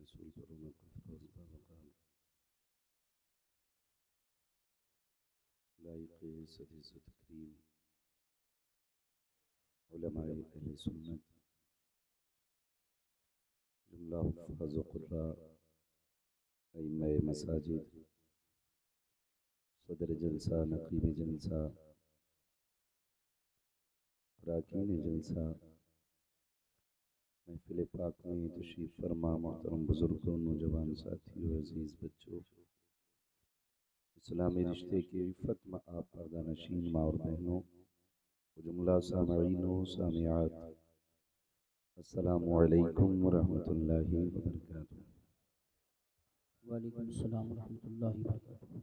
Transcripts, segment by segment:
रसूल पर फरोज का मकाम लायक़ सदी तकरीम उलमाए अहले सुन्नत जुमला हुफ़्फ़ाज़ व क़ुर्रा अइम्माए मसाजिद सदर जलसा नक़ीब जलसा अराकीन जलसा महफ़िल पाक में तशरीफ़ फरमा मोहतरम बुज़ुर्गों नौजवान साथियों अज़ीज़ बच्चों इस्लामी रिश्ते की इफ़्फ़त में आप पर्दा नशीन माँ और बहनों जुमला सामईन व सामियात अस्सलामु अलैकुम व रहमतुल्लाहि व बरकातुहू। वालेकुम अस्सलाम व रहमतुल्लाहि व बरकातुहू।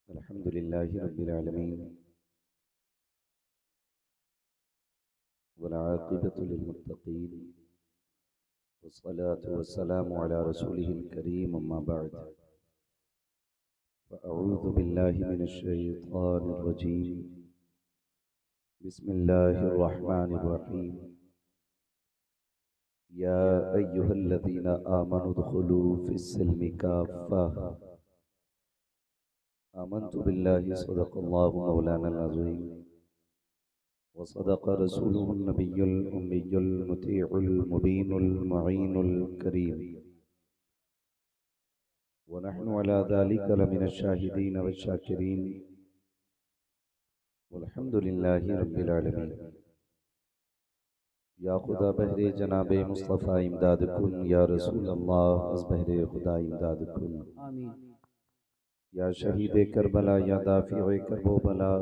अल्हम्दुलिल्लाहि रब्बिल आलमीन वल आक़िबतु लिल मुत्तक़ीन वस्सलातु वस्सलामु अला रसूलिहिल करीम अम्मा बअद फ़अऊज़ु बिल्लाहि मिनश शैतानिर रजीम बिस्मिल्लाहिर रहमानिर रहीम या अय्युहल्लज़ीना आमनु उदखुलू फ़िस्सिल्मि काफ़्फ़ा आमन्तु बिल्लाहि सदक़ल्लाहु मौलानल अज़ीम व सदक़ रसूलुहुन नबियुल उम्मियुल मुतीउल मुबीनुल मुईनुल करीम व नहनु अला ज़ालिका लमिनश शाहिदीन वश्शाकिरीन वल्हम्दुलिल्लाहि रब्बिल आलमीन। या खुदा बहरे जनाबे मुस्तफ़ा इमदाद कुन या रसूल अल्लाह अज़ बहरे खुदा इमदाद कुन आमीन। या शहीद करबला या दाफ़िए करबो बला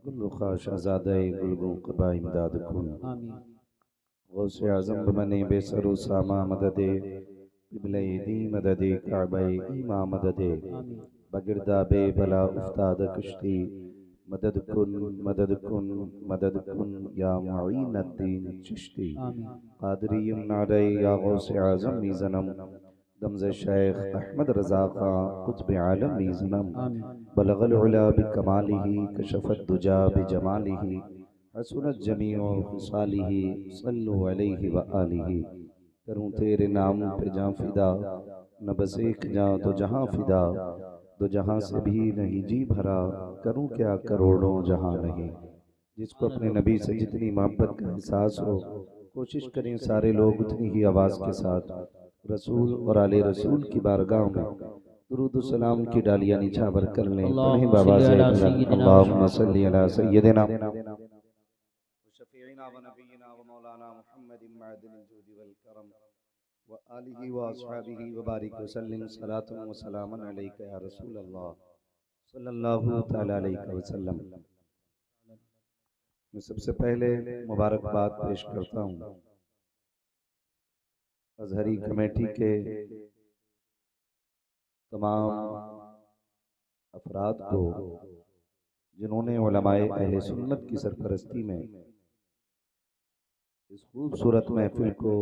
गुलरुखा शहज़ादे गुलगुल इमदाद कुन आमीन। गौसे आज़म बमने बेसरो सामा मददे क़िबले दी मददे काबे ईमा मददे आमीन। बगिरदाबे बला उफ्ताद कश्ती मदद कुन मदद कुन मदद कुन या मुईनुद्दीन चिश्ती आमीन। क़ादिरीयुन नारे या गौसे आज़म मीज़नम दमज़ शेख अहमद रज़ा ख़ां क़ुत्ब आलम मीज़नम आमीन। बलगल उला बिकमालिही कशफ़त दुजा बिजमालिही हसनत जमीउ ख़िसालिही सल्लु अलैहि व आलिही। करूँ तेरे नाम पे जाँ फ़िदा न बस एक जाँ तो जहाँ फ़िदा दो जहाँ से भी नहीं जी भरा करूँ क्या करोड़ों जहाँ नहीं। जिसको अपने नबी से जितनी मोहब्बत का एहसास हो कोशिश करें सारे लोग उतनी ही आवाज़ के साथ रसूल और आले रसूल की बारगाह में दुरूद व सलाम की डालियाँ निछावर कर लें। पढ़ें बाबा अल्लाहुम्मा सल्ली अला सय्यदिना शफ़ीइना व नबीना व मौलाना मुहम्मदिन मअदिनिल जूदि वल करम व आलिहि व अस्हाबिहि व बारिक व सल्लिम सलातन व सलामन अलैका या रसूल अल्लाह सल्लल्लाहु तआला अलैहि वसल्लम। मैं सबसे पहले मुबारकबाद पेश करता हूँ अज़हरी कमेटी के तमाम अफराद को जिन्होंने उलमाए अहले सुन्नत की सरपरस्ती में इस खूबसूरत महफिल को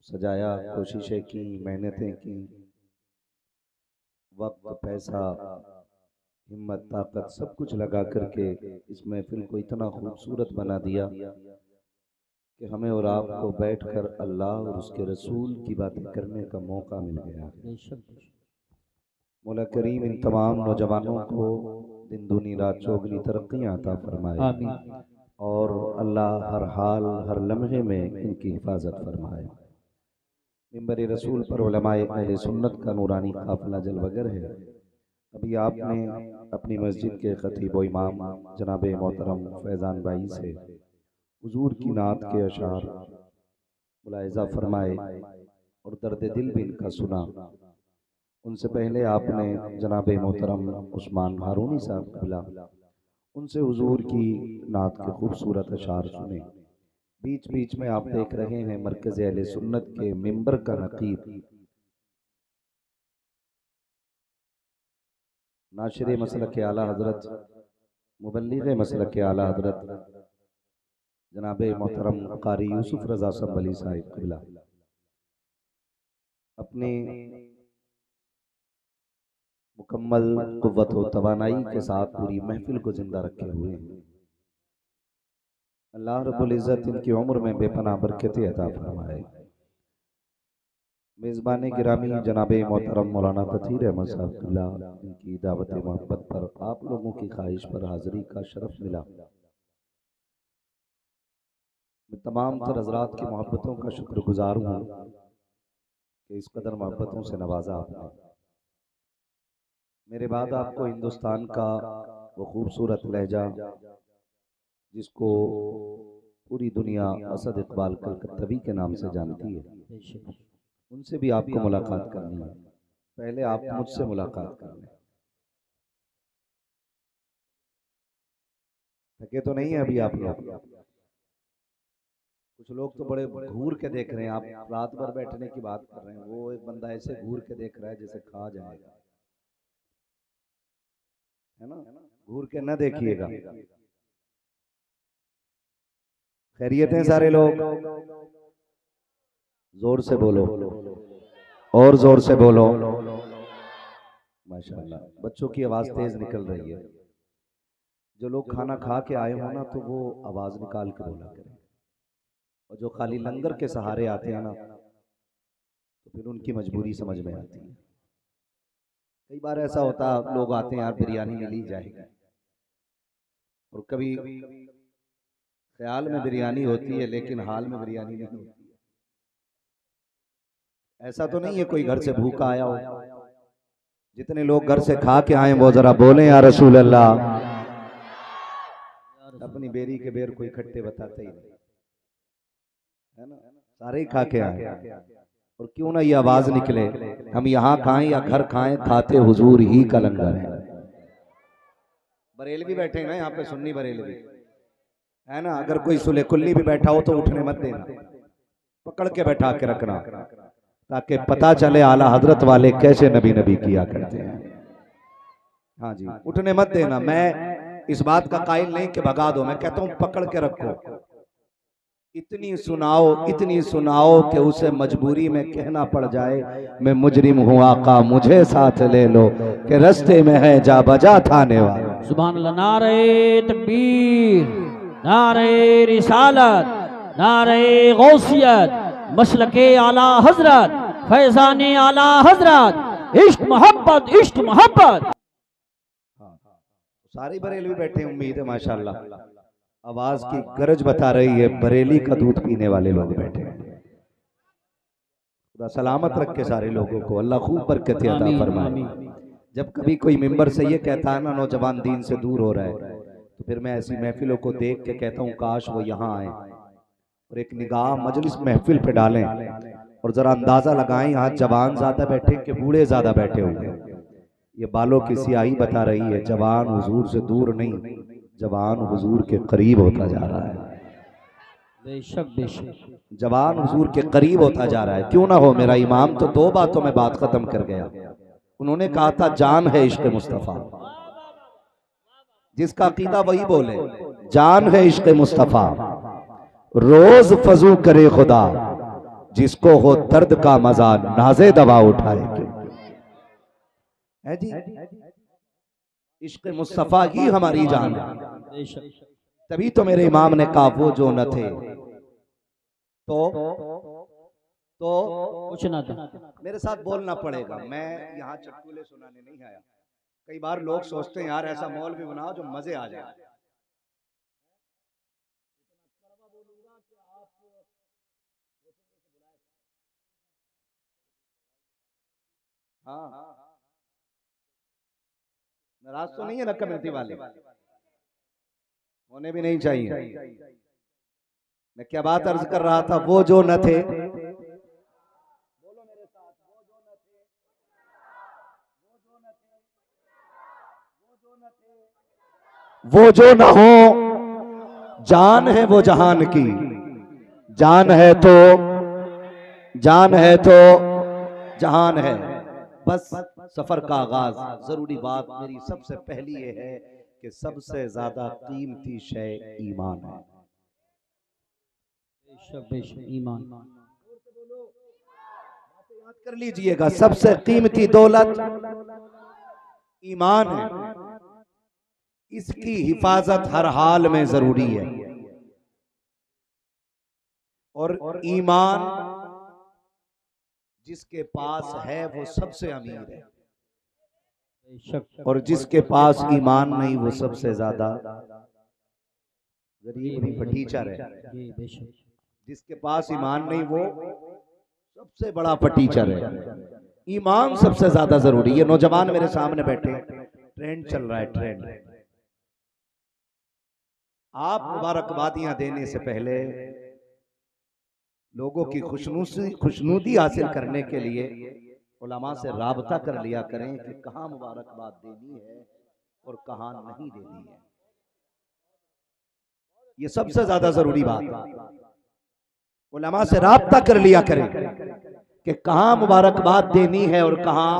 सजाया, कोशिशें की, मेहनतें की, वक्त पैसा हिम्मत ताकत सब कुछ लगा करके इस महफिल को इतना खूबसूरत बना दिया कि हमें और आपको बैठकर अल्लाह और उसके रसूल की बातें करने का मौका मिल गया है। मौला करीम इन तमाम नौजवानों को दिन दूनी रात चौगनी तरक्कियां अता फरमाए आमीन। और अल्लाह हर हाल हर लम्हे में इनकी हिफाजत फरमाए। मिंबर रसूल पर उलमाए अहले सुन्नत का नूरानी काफिला जलवगर है। अभी आपने अपनी मस्जिद के खतीब व इमाम जनाब मोहतरम फैज़ान भाई से हुजूर की नात के अशार मुलाहिज़ा फरमाए और दर्द दिल भी इनका सुना। उनसे पहले आपने जनाब मोहतरम उस्मान हारूनी साहब क़िबला उनसे हुजूर की नात के खूबसूरत अशार सुने। बीच बीच में आप देख रहे हैं मरकज़ अहले सुन्नत के मिंबर का नक़ीब नाशिर मसलक आला हज़रत मुबल्लिग़ मसलक आला हज़रत जनाब मोहतरम क़ारी यूसुफ रज़ा संभली साहिब क़िबला अपनी मुकम्मल क़ुव्वत व तवानाई के साथ पूरी महफिल को जिंदा रखे हुए हैं। अल्लाह रब्बुल इज़्ज़त इनकी उम्र में बेपनाह बरकत अता फरमाए। मेज़बान गिरामी जनाब मोहतरम मौलाना तथीर अहमद साहब क़िबला, इनकी दावत मोहब्बत पर आप लोगों की ख्वाहिश पर हाज़िरी का शरफ मिला। मैं तमाम तर हज़रात की मोहब्बतों का शुक्रगुजार हूँ कि इस कदर मोहब्बतों से नवाजा आपने। मेरे बाद आपको हिंदुस्तान का वो खूबसूरत लहजा जिसको पूरी दुनिया असद इकबाल कलकत्तवी के नाम से जानती है, उनसे भी आपको मुलाकात करनी है। पहले आप मुझसे मुलाकात कर लें। थके तो नहीं है अभी आप लोग? कुछ लोग तो बड़े घूर के देख रहे हैं। आप रात भर बैठने की बात कर रहे हैं, वो एक बंदा ऐसे घूर के देख रहा है जैसे खा जाएगा, है ना? घूर के न देखिएगा। खैरियत हैं सारे लोग? जोर से बोलो, और जोर से बोलो। माशाल्लाह, बच्चों की आवाज तेज निकल रही है। जो लोग खाना खा के आए हो ना, तो वो आवाज निकाल के बोला करें, और जो खाली लंगर के सहारे आते हैं ना, तो फिर उनकी मजबूरी समझ में आती है। कई बार ऐसा होता है, लोग आते हैं यार बिरयानी मिल ही जाएगी, और कभी ख्याल में बिरयानी होती है लेकिन हाल में बिरयानी नहीं होती है। ऐसा तो नहीं है कोई घर से भूखा आया हो? जितने लोग घर से खा के आए वो जरा बोले या रसूल अल्लाह। अपनी बेरी के बेर कोई खट्टे बताते ही नहीं, है ना? सारे ही खा के आए, और क्यों ना ये आवाज निकले, हम यहाँ खाएं या घर खाएं, खाते हुजूर ही का लंगर है। बरेलवी बैठे हैं ना यहाँ पे, सुन्नी बरेलवी, है ना? अगर कोई सुले कुल्ली भी बैठा हो तो उठने मत देना, पकड़ के बैठा के रखना, ताकि पता चले आला हजरत वाले कैसे नबी नबी किया करते हैं। हाँ जी, उठने मत देना। मैं इस बात का कायल नहीं कि भगा दो, मैं कहता हूँ पकड़ के रखो। इतनी सुनाओ कि उसे मजबूरी में कहना पड़ जाए, मैं मुजरिम हूँ आका मुझे साथ ले लो, कि रास्ते में है जा बजा थाने वाला। सुभान अल्लाह। नारे तकबीर, नारे रिसालत, नारे गौसियत, मसलके आला हजरत, फैजाने आला हजरत, इश्क मोहब्बत, इश्क मोहब्बत। सारी बरेली बैठे, उम्मीद है माशाल्लाह आवाज की गरज बता रही है, बरेली का दूध पीने वाले लोग बैठे हैं। खुदा सलामत रखे सारे लोगों को, अल्लाह खूब बरकत अता फरमाए। जब कभी कोई मिंबर से ये कहता है ना नौजवान दीन से दूर हो रहा है, तो फिर मैं ऐसी महफिलों को देख के कहता हूँ काश वो यहाँ आए और एक निगाह मजलिस महफिल पे डालें, और जरा अंदाजा लगाएं यहाँ जवान ज्यादा बैठे कि बूढ़े ज्यादा बैठे होंगे। ये बालों की सियाही बता रही है, जवान हुजूर से दूर नहीं, जवान हुजूर के करीब होता जा रहा है। बेशक बेशक जवान हुजूर के करीब होता जा रहा है। क्यों ना हो, मेरा इमाम तो 2 बातों में बात खत्म कर गया। उन्होंने कहा था जान है इश्क मुस्तफा, जिसका अकीदा वही बोले, जान है इश्क मुस्तफा, रोज फजू करे खुदा, जिसको हो दर्द का मजा नाजे दवा उठाए। है जी, इश्क मुस्तफा ही हमारी जान है। तभी तो मेरे इमाम ने कहा वो जो न थे तो कुछ ना था। मेरे साथ बोलना पड़ेगा, मैं यहाँ चटकुले सुनाने नहीं आया। कई बार लोग सोचते हैं यार ऐसा मौल भी बनाओ जो मजे आ जाए। हाँ, नाराज तो नहीं है ना कमेटी वाले? होने भी नहीं चाहिए। मैं क्या बात अर्ज कर रहा था, वो जो न थे, बोलो मेरे साथ, वो जो न हो, जान है वो जहान की, जान है तो जहान है। बस सफर का आगाज, जरूरी बात मेरी सबसे पहली ये है कि सबसे ज्यादा कीमती शय ईमान है। ईमान याद कर लीजिएगा, सबसे कीमती दौलत ईमान है। इसकी हिफाजत हर हाल में जरूरी है। और ईमान जिसके पास है वो सबसे अमीर है, बेशक और जिसके पास ईमान नहीं वो सबसे ज्यादा गरीब नहीं फटीचर है। जी बेशक जिसके पास ईमान नहीं वो सबसे बड़ा फटीचर है। ईमान सबसे ज्यादा जरूरी है। नौजवान मेरे सामने बैठे, ट्रेंड चल रहा है, ट्रेंड। आप मुबारकबादियां देने से पहले लोगों की खुशनुदी हासिल करने के लिए उलमा से राबता कर लिया करें कि कहाँ मुबारकबाद देनी है और कहाँ नहीं देनी है। ये सबसे ज्यादा जरूरी बात है। उलमा से राबता कर लिया करें कि कहाँ मुबारकबाद देनी है और कहाँ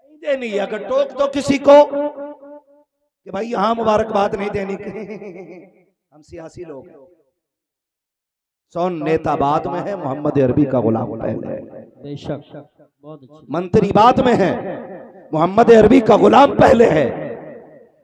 नहीं देनी है। अगर टोक दो किसी को कि भाई यहां मुबारकबाद नहीं देनी, हम सियासी लोग हैं। सोन नेता बाद में है, मोहम्मद अरबी का गुलाम पहले है। बेशक बहुत अच्छी मंत्री बाद में है, मोहम्मद अरबी का गुलाम पहले है।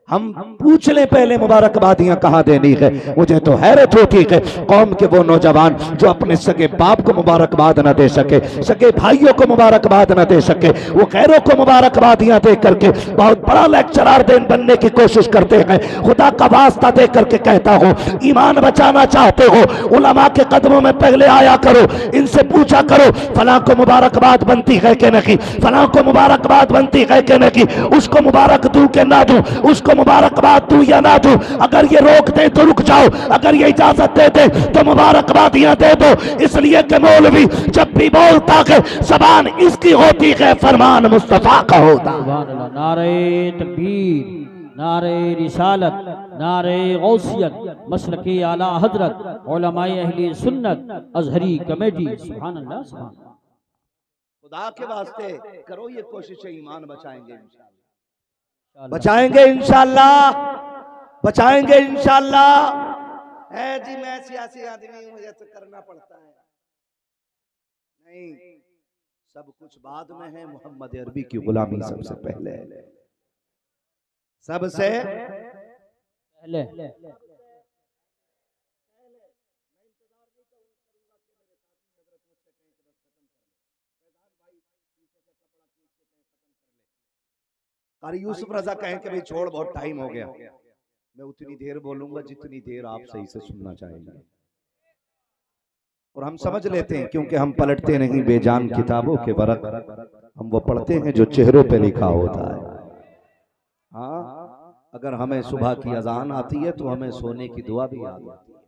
हम पूछ ले पहले मुबारकबादियां कहां देनी है। मुझे तो हैरत होती है कौम के वो नौजवान जो अपने सगे बाप को मुबारकबाद न दे सके, सगे भाइयों को मुबारकबाद न दे सके, वो गैरों को मुबारकबादियां दे करके बहुत बड़ा लेक्चरार बनने की कोशिश करते हैं। खुदा का वास्ता दे करके कहता हूं, ईमान बचाना चाहते हो उलमा के कदमों में पहले आया करो, इनसे पूछा करो फलां को मुबारकबाद बनती है कि नहीं, फलां को मुबारकबाद बनती है कि नहीं, उसको मुबारक दूं कि ना दूं, उसको मुबारकबाद दूं या ना दूं। अगर ये रोक दे तो रुक जाओ, अगर ये इजाजत दे दे तो मुबारकबादियां दे दो। इसलिए कि मौलवी जब भी बोलता है जबान इसकी होती है, फरमान मुस्तफा का होता। सुभान अल्लाह। नारे तकबीर, नारे रिसालत, नारे गौसियत, मसलके आला हजरत, उलमाए अहले सुन्नत, अजहरी कमेटी। सुभान अल्लाह सुभान अल्लाह। खुदा के वास्ते करो ये कोशिश, ईमान बचाएंगे इंशाअल्लाह, इंशाअल्लाह। बचाएंगे इंशाअल्लाह, बचाएंगे इंशाअल्लाह। है जी मैं सियासी आदमी हूं, मुझे तो करना पड़ता है। नहीं, सब कुछ बाद में है। मोहम्मद अरबी की गुलामी सबसे पहले है, सबसे पहले कारी यूसुफ रजा कहें कि भाई छोड़ बहुत टाइम हो गया, मैं उतनी देर बोलूंगा जितनी देर आप सही से सुनना चाहेंगे। और हम समझ लेते हैं क्योंकि हम पलटते नहीं बेजान किताबों के वरक, हम वो पढ़ते हैं जो चेहरों पे लिखा होता है। हाँ, अगर हमें सुबह की अजान आती है तो हमें सोने की दुआ भी याद आती है।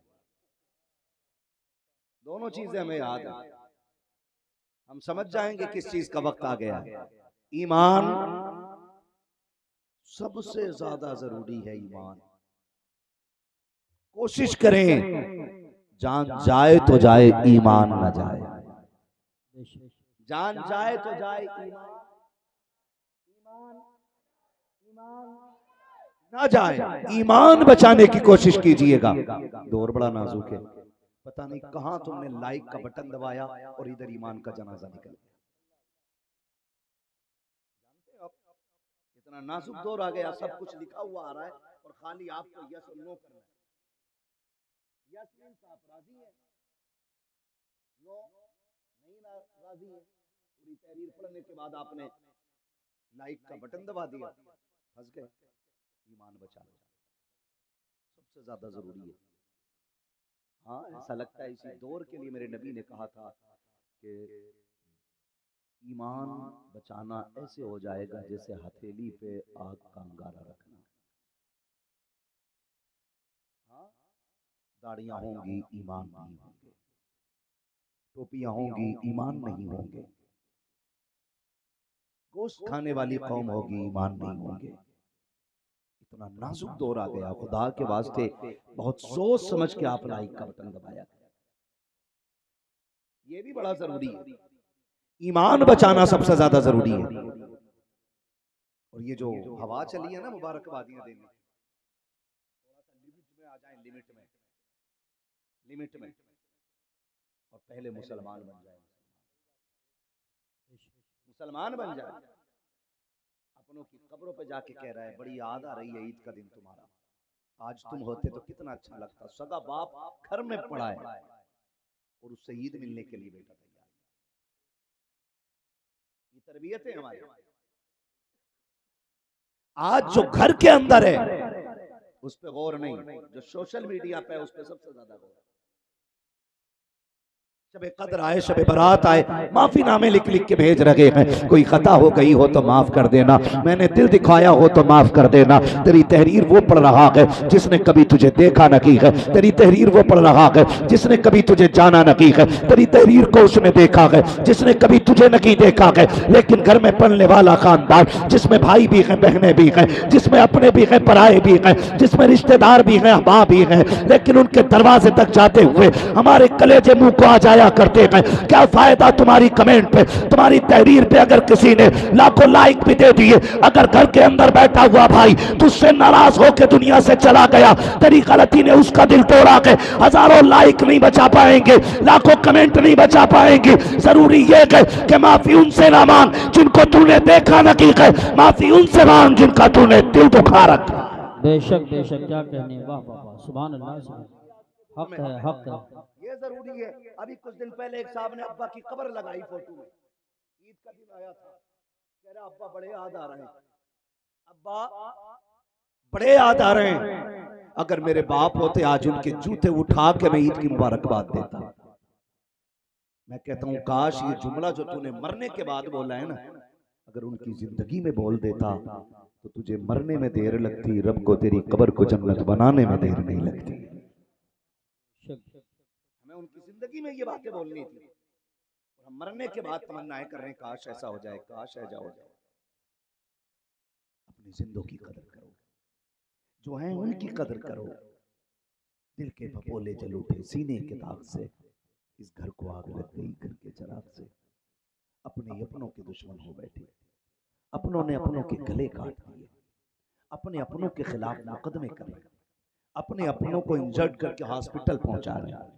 दोनों चीजें हमें याद है। हम समझ जाएंगे किस चीज का वक्त आ गया है। ईमान सबसे ज्यादा जरूरी है। ईमान कोशिश करें जान जाए तो जाए, ईमान ना जाए। जान जाए तो जाए, ईमान ना जाए। ईमान बचाने की कोशिश कीजिएगा। दौर बड़ा नाजुक है, पता नहीं कहां तुमने लाइक का बटन दबाया और इधर ईमान का जनाजा निकल गया। इतना नाजुक दौर आ गया, सब कुछ लिखा हुआ आ रहा है और खाली आपको यस और नो करना है। यस मींस आप राजी हैं, नो नहीं राजी है। पूरी तहरीर पढ़ने के बाद आपने लाइक का बटन दबा दिया, फंस गए। ईमान बचा लो, सबसे ज्यादा जरूरी है। हाँ, ऐसा लगता है इसी दौर के लिए मेरे नबी ने कहा था कि ईमान बचाना ऐसे हो जाएगा जैसे हथेली पे आग का अंगारा रखना। हाँ, दाढ़ियां होंगी ईमान नहीं होंगे, टोपियां होंगी ईमान नहीं होंगे, गोश्त खाने वाली कौम होगी ईमान नहीं होंगे। इतना नाजुक दौर आ गया, खुदा के वास्ते बहुत सोच समझ के आप लाइक का बटन दबाया। ये भी बड़ा जरूरी है। ईमान बचाना सबसे ज्यादा जरूरी है। और ये जो हवा चली है ना मुबारकबादियां देने, थोड़ा सा लिमिट में आ जाए, लिमिट में और पहले मुसलमान बन जाए, मुसलमान बन जाए। अपनों की कब्रों पे जाके कह रहा है बड़ी याद आ रही है ईद का दिन तुम्हारा, आज तुम होते तो कितना अच्छा लगता। सगा बाप घर में पड़ा है और उससे ईद मिलने के लिए बेटा तैयार। ये तरबियत है हमारी। आज जो घर के अंदर है उस पे गौर नहीं, जो सोशल मीडिया पे है उस पे सबसे ज्यादा गौर। शब कदर आए, शब बारात आए, माफी नामे लिख लिख के भेज रहे हैं। कोई खता हो गई हो तो माफ कर देना, मैंने दिल दिखाया हो तो माफ कर देना। तेरी तहरीर वो पढ़ रहा है जिसने कभी तुझे देखा न की है। तेरी तहरीर वो पढ़ रहा है जिसने कभी तुझे जाना न की है। तेरी तहरीर को उसने देखा है जिसने कभी तुझे नहीं देखा है। लेकिन घर में पढ़ने वाला खानदान जिसमें भाई भी हैं, बहनें भी हैं, जिसमें अपने भी हैं, पराए भी हैं, जिसमें रिश्तेदार भी हैं, अहबाब भी हैं, लेकिन उनके दरवाजे तक जाते हुए हमारे कलेजे मुंह को आ जाया करते हैं। क्या फायदा तुम्हारी कमेंट पे, तुम्हारी तहरीर पे अगर किसी ने लाखों लाइक भी दे दिए, अगर घर के अंदर बैठा हुआ भाई तुझसे नाराज होकर दुनिया से चला गया, तेरी गलती ने उसका दिल तोड़ा के हजारों लाइक नहीं बचा पाएंगे, लाखों कमेंट नहीं बचा पाएंगे। जरूरी ये है कि माफी उनसे ना मांग जिनको तूने देखा न की है, माफी उनसे मांग जिनका तूने दिल दुखा रखा। बेशक बेशक, क्या कहने, वाह वाह वाह, सुभान अल्लाह, हक है, हक है। ये जरूरी है। अभी कुछ दिन पहले एक साहब ने अब्बा की कब्र लगाई फोटो में, ईद का दिन आया था, कह रहा अब्बा बड़े याद आ रहे हैं, अब्बा बड़े याद आ रहे हैं। अगर मेरे बाप होते आज उनके जूते उठा के मैं ईद की मुबारकबाद देता। मैं कहता हूँ काश ये जुमला जो तूने मरने के बाद बोला है ना, अगर उनकी जिंदगी में बोल देता तो तुझे मरने में देर लगती, रब को तेरी कब्र को जन्नत बनाने में देर नहीं लगती। हमें उनकी जिंदगी में ये बातें बोलनी थी, और हम मरने के बाद तमन्नाएं कर रहे हैं काश ऐसा हो जाए, काश ऐसा हो जाए। अपनी जिंदों की कदर करो, जो हैं उनकी कदर करो। दिल के भपोले जल उठे सीने के दाग से, इस घर को आग लग गई घर के चराग से। अपने अपनों के दुश्मन हो बैठे, अपनों ने अपनों के गले काट दिए, अपने अपनों के खिलाफ मुकदमे कर रहे, अपने अपनों को इंजर्ड करके हॉस्पिटल पहुंचा रहे हैं,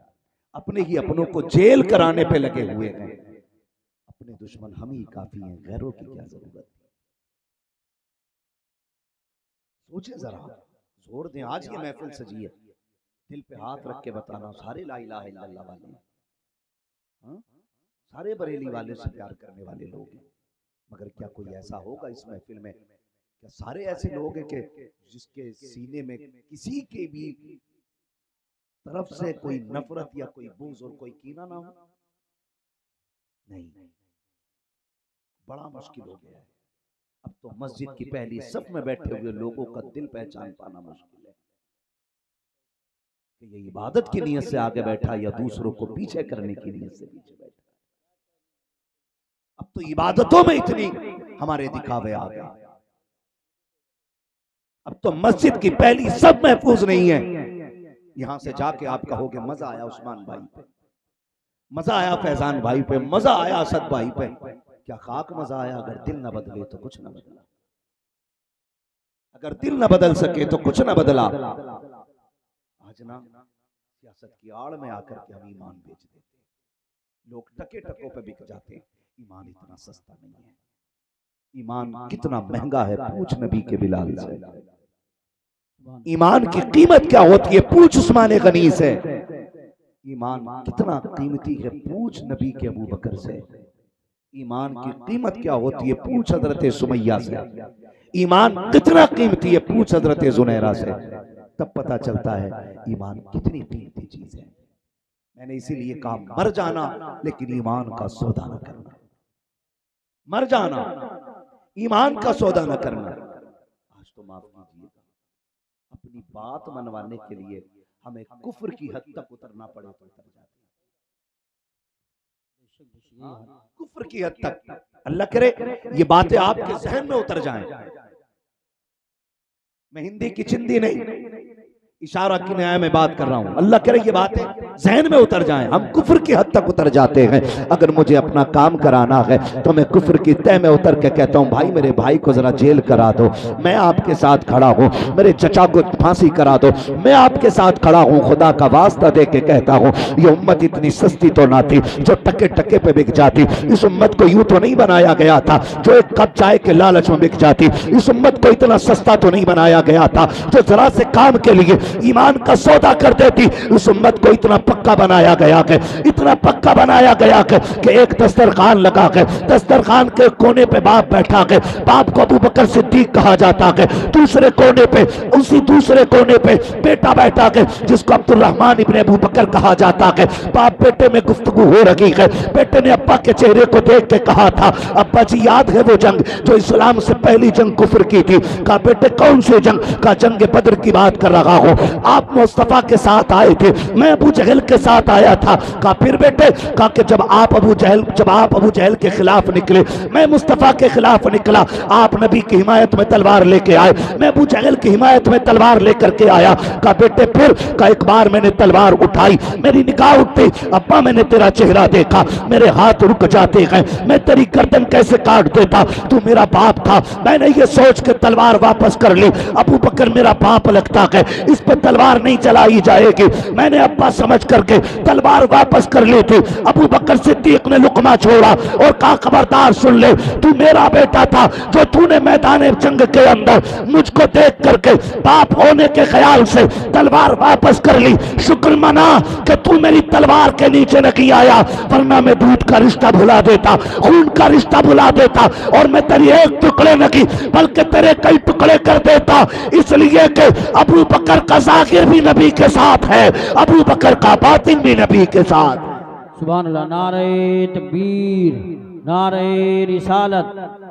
अपने ही अपनों को जेल कराने पे लगे हुए हैं। अपने दुश्मन हम ही काफी हैं, गैरों की क्या जरूरत। सोचे जरा, जोर दें। आज ये महफिल सजी है, दिल पे हाथ रख के बताना, सारे ला इलाहा इल्लल्लाह वाले हैं, हाँ? सारे बरेली वाले से प्यार करने वाले लोग हैं। मगर क्या कोई ऐसा होगा इस महफिल में, क्या सारे ऐसे लोग हैं कि जिसके सीने में किसी के भी तरफ से कोई नफरत या कोई बुग़्ज़ और कोई कीना ना हो? नहीं, बड़ा मुश्किल हो गया है। अब तो मस्जिद की पहली सफ में बैठे हुए लोगों का दिल पहचान पाना मुश्किल है कि ये इबादत की नीयत से आगे बैठा या दूसरों को पीछे करने की नीयत से पीछे बैठा। अब तो इबादतों में इतनी हमारे दिखावे आ गए, अब तो मस्जिद की पहली सब महफूज नहीं है। यहां से जाके आप कहोगे मजा आया उस्मान भाई पे, मजा आया फैजान भाई पे, मजा आया असद भाई पे। क्या खाक मजा आया? अगर दिल ना बदले तो कुछ ना बदला, अगर दिल ना बदल सके तो कुछ ना बदला। आज ना सियासत की आड़ में आकर के हम ईमान बेच देते हैं, लोग टके टकों पे बिक जाते हैं। ईमान इतना सस्ता नहीं है, ईमान कितना महंगा है पूछ नबी के बिलाल से। ईमान की कीमत क्या होती है पूछ उस्मान गनी से। ईमान कितना कीमती है पूछ नबी के अबू बकर से। ईमान की कीमत क्या होती है पूछ हजरत सुमैया से। ईमान कितना कीमती है पूछ हजरत जुनैरा से। तब पता चलता है ईमान कितनी कीमती चीज है। मैंने इसीलिए कहा मर जाना लेकिन ईमान का सौदा न करना, मर जाना ईमान का सौदा न करना। आज तो माफ कीजिएगा, अपनी बात मनवाने के लिए हमें कुफ्र की हद तक उतरना पड़े तो उतर जाते हैं, कुफ्र की हद तक। अल्लाह करे ये बातें आपके जहन में उतर जाएं। मैं हिंदी की चिंदी नहीं, इशारा की नया मैं बात कर रहा हूं। अल्लाह कह रही ये बातें जहन में उतर जाएं, हम कुफ्र की हद तक उतर जाते हैं। अगर मुझे अपना काम कराना है तो मैं कुफ्र की तह में उतर के कहता हूं भाई मेरे भाई को जरा जेल करा दो, मैं आपके साथ खड़ा हूं। मेरे चचा को फांसी करा दो, मैं आपके साथ खड़ा हूं। खुदा का वास्ता दे के कहता हूं ये उम्मत इतनी सस्ती तो ना थी जो टके टके पे बिक जाती। इस उम्मत को यूं तो नहीं बनाया गया था जो एक कप चाय के लालच में बिक जाती। इस उम्मत को इतना सस्ता तो नहीं बनाया गया था जो जरा से काम के लिए ईमान का सौदा कर देती। उस उम्मत को इतना पक्का बनाया गया कि इतना पक्का बनाया गया कि एक दस्तरखान लगा के दस्तरखान के कोने पे बाप बैठा के, बाप को अबू बकर सिद्दीक कहा जाता है। दूसरे कोने पे, उसी दूसरे कोने पे बेटा बैठा के जिसको अब्दुल रहमान इब्ने अबू बकर कहा जाता है। बाप बेटे में गुफ्तगू हो रही है। बेटे ने अब्बा के चेहरे को देख के कहा था अब्बा जी याद है वो जंग जो इस्लाम से पहली जंग कुफ्र की थी? कहा बेटे कौन सी जंग? का जंग बद्र की बात कर रहा हूं। आप मुस्तफा के साथ आए थे, मैं अबू जहल के साथ आया था। कहा फिर बेटे? कहा कि जब आप अबू जहल के खिलाफ निकले, मैं मुस्तफा के खिलाफ निकला। आप नबी की हिमायत में तलवार लेके आए, मैं अबू जहल की हिमायत में तलवार लेकर के आया। कहा बेटे फिर? कहा एक बार मैंने तलवार उठाई, मेरी निगाह उठती, अब्बा मैंने तेरा चेहरा देखा, मेरे हाथ रुक जाते हैं, मैं तेरी गर्दन कैसे काट देता, तू मेरा बाप था। मैंने ये सोच के तलवार वापस कर ली, अबू बकर मेरा बाप लगता है, इस पर तलवार नहीं चलाई जाएगी। मैंने अब्बा समझ करके तलवार वापस कर ली थी। अबू बकर सिद्दीक ने लुकमा छोड़ा और कहा खबरदार सुन ले, तू मेरा बेटा था जो तूने मैदान जंग के अंदर मुझको देख करके बाप होने के ख्याल से तलवार वापस कर ली। शुक्र मना कि तू मेरी तलवार के नीचे नहीं आया, वरना मैं दूध का रिश्ता भुला देता, खून का रिश्ता भुला देता और मैं तेरी एक टुकड़े नहीं बल्कि तेरे कई टुकड़े कर देता। इसलिए कि अबू बकर का ज़ाहिर भी नबी के साथ है, अबू बकर का बातिन भी नबी के साथ। सुभान अल्लाह। नारे तकबीर, नारे रिसालत,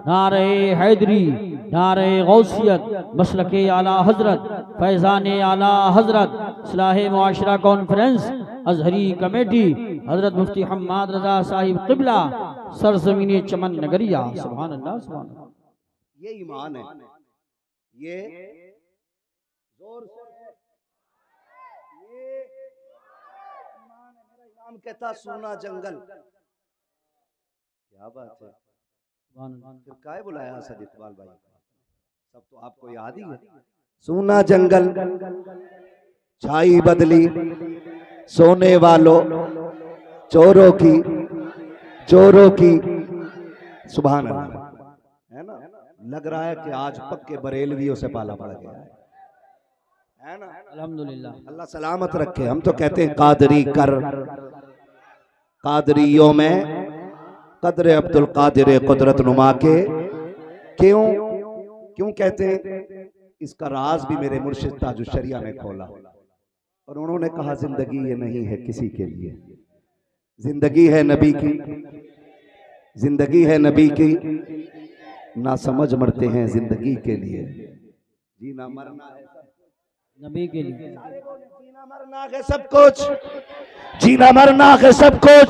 नारे हैदरी, नारे गौसियत, मसलके आला हजरत, फैज़ान आला हजरत, इस्लाह मुआशरा कॉन्फ्रेंस, अजहरी कमेटी, हजरत मुफ्ती हम्माद रजा साहिब क़िबला, सरजमीन चमन नगरिया। सुभान अल्लाह, सुभान अल्लाह। ये ईमान है, ये जोर से ये ईमान है। मेरा इमाम कहता सोना जंगल, क्या बात है। फिर काहे बुलाया सद इकबाल भाई? सब तो आपको याद ही है। सोना जंगल छाई बदली सोने वालों चोरों की सुभान अल्लाह, है ना? लग रहा है कि आज पक्के बरेलवियों से पाला पड़ गया है ना? अल्हम्दुलिल्लाह। अल्लाह सलामत रखे। हम तो कहते हैं कादरी कर, कादरियों में कदर अब्दुल कादिर कुदरत नुमा के। क्यों कहते हैं? इसका राज भी मेरे मुर्शिद ताजुश शरिया ने खोला और उन्होंने कहा जिंदगी ये नहीं है किसी के लिए, जिंदगी है नबी की, जिंदगी है नबी की, ना समझ मरते हैं जिंदगी के लिए, जीना मरना है नबी के लिए, जीना मरना है सब कुछ, जीना मरना है सब कुछ।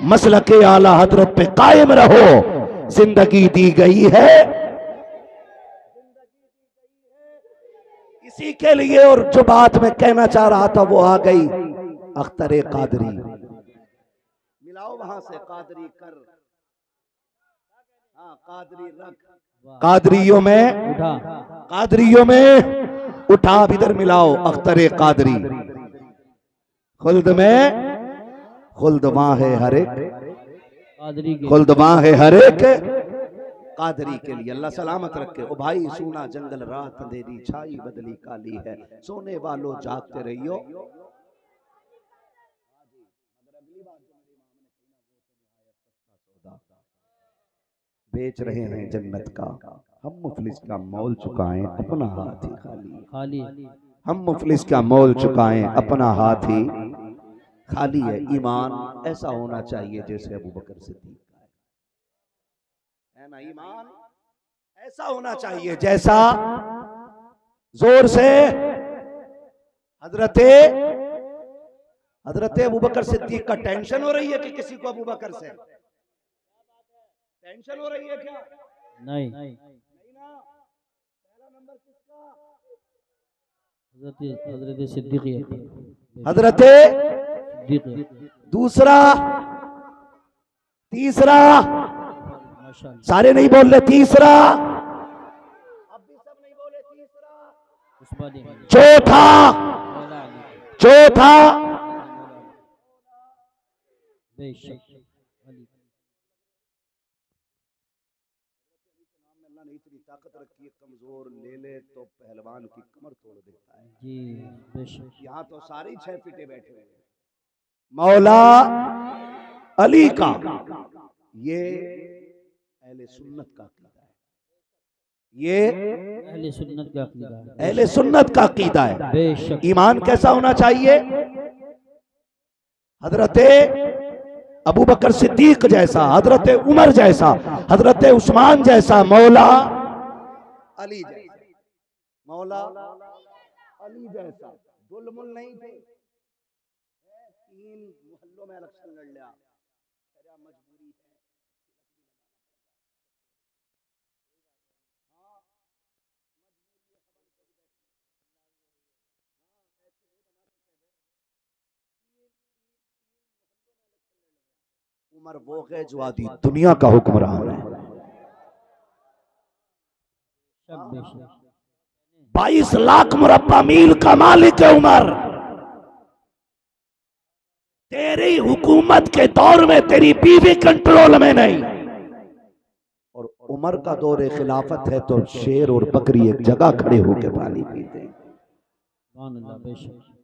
मसलके आला हजरत पे कायम रहो, जिंदगी दी गई है इसी के लिए। और जो बात मैं कहना चाह रहा था वो आ गई, अख्तरे कादरी मिलाओ वहां से, कादरी कर, हाँ कादरी रख, कादरियों में उठा, कादरियों में उठा, इधर मिलाओ अख्तरे कादरी। खुल्द में खुल्द वहां है हर एक, कादरी के खुल्द वहां है हर एक कादरी के लिए। अल्लाह सलामत रखे। ओ भाई सोना जंगल रात अंधेरी छाई बदली काली है, सोने वालों जागते रहियो। बेच रहे हैं जन्नत का हम, मुफलिस का मोल चुकाएं अपना हाथ ही खाली, खाली, हम मुफलिस का मोल चुकाएं अपना हाथ ही खाली है। ईमान ऐसा होना चाहिए जैसे अबू बकर सिद्दीक है ना, ईमान ऐसा होना चाहिए जैसा, जोर से हजरते अबू बकर सिद्दीक का टेंशन हो रही है कि किसी को अबू बकर से टेंशन हो रही है क्या? नहीं, ना, पहला नंबर किसका? हजरत सिद्दीक अकबर, हजरत सिद्दीक अकबर। दूसरा, तीसरा, माशाअल्लाह। सारे नहीं बोल रहे, तीसरा, अब भी सब नहीं बोले, तीसरा, उस्मानी चौथा, मौला अली, चौथा, बेशक अली। अल्लाह ने इतनी ताकत रखी है, कमजोर ले ले तो पहलवान की कमर तोड़ देता है। जी बेशक। यहाँ तो सारे 6 फीटे बैठे हुए हैं। मौला अली का ये अहले सुन्नत का अकीदा है, ये अहले सुन्नत का अकीदा है। अहले सुन्नत का अकीदा है। बेशक। ईमान कैसा होना चाहिए? हजरत अबू बकर सिद्दीक जैसा, हजरत उमर जैसा, हजरत उस्मान जैसा, मौला अली जैसा, मौला अली जैसा। दुलमुल नहीं थे, 3 मोहल्लों में इलेक्शन लड़ लिया, मजबूरी है। उमर वो है जो आदि दुनिया का हुक्मरान है। 22 लाख मुरब्बा मील का मालिक है उमर। तेरी हुकूमत के दौर में तेरी बीवी कंट्रोल में नहीं, और उमर का दौर खिलाफत है तो शेर और बकरी एक जगह खड़े होकर पानी पीते हैं। बेशक।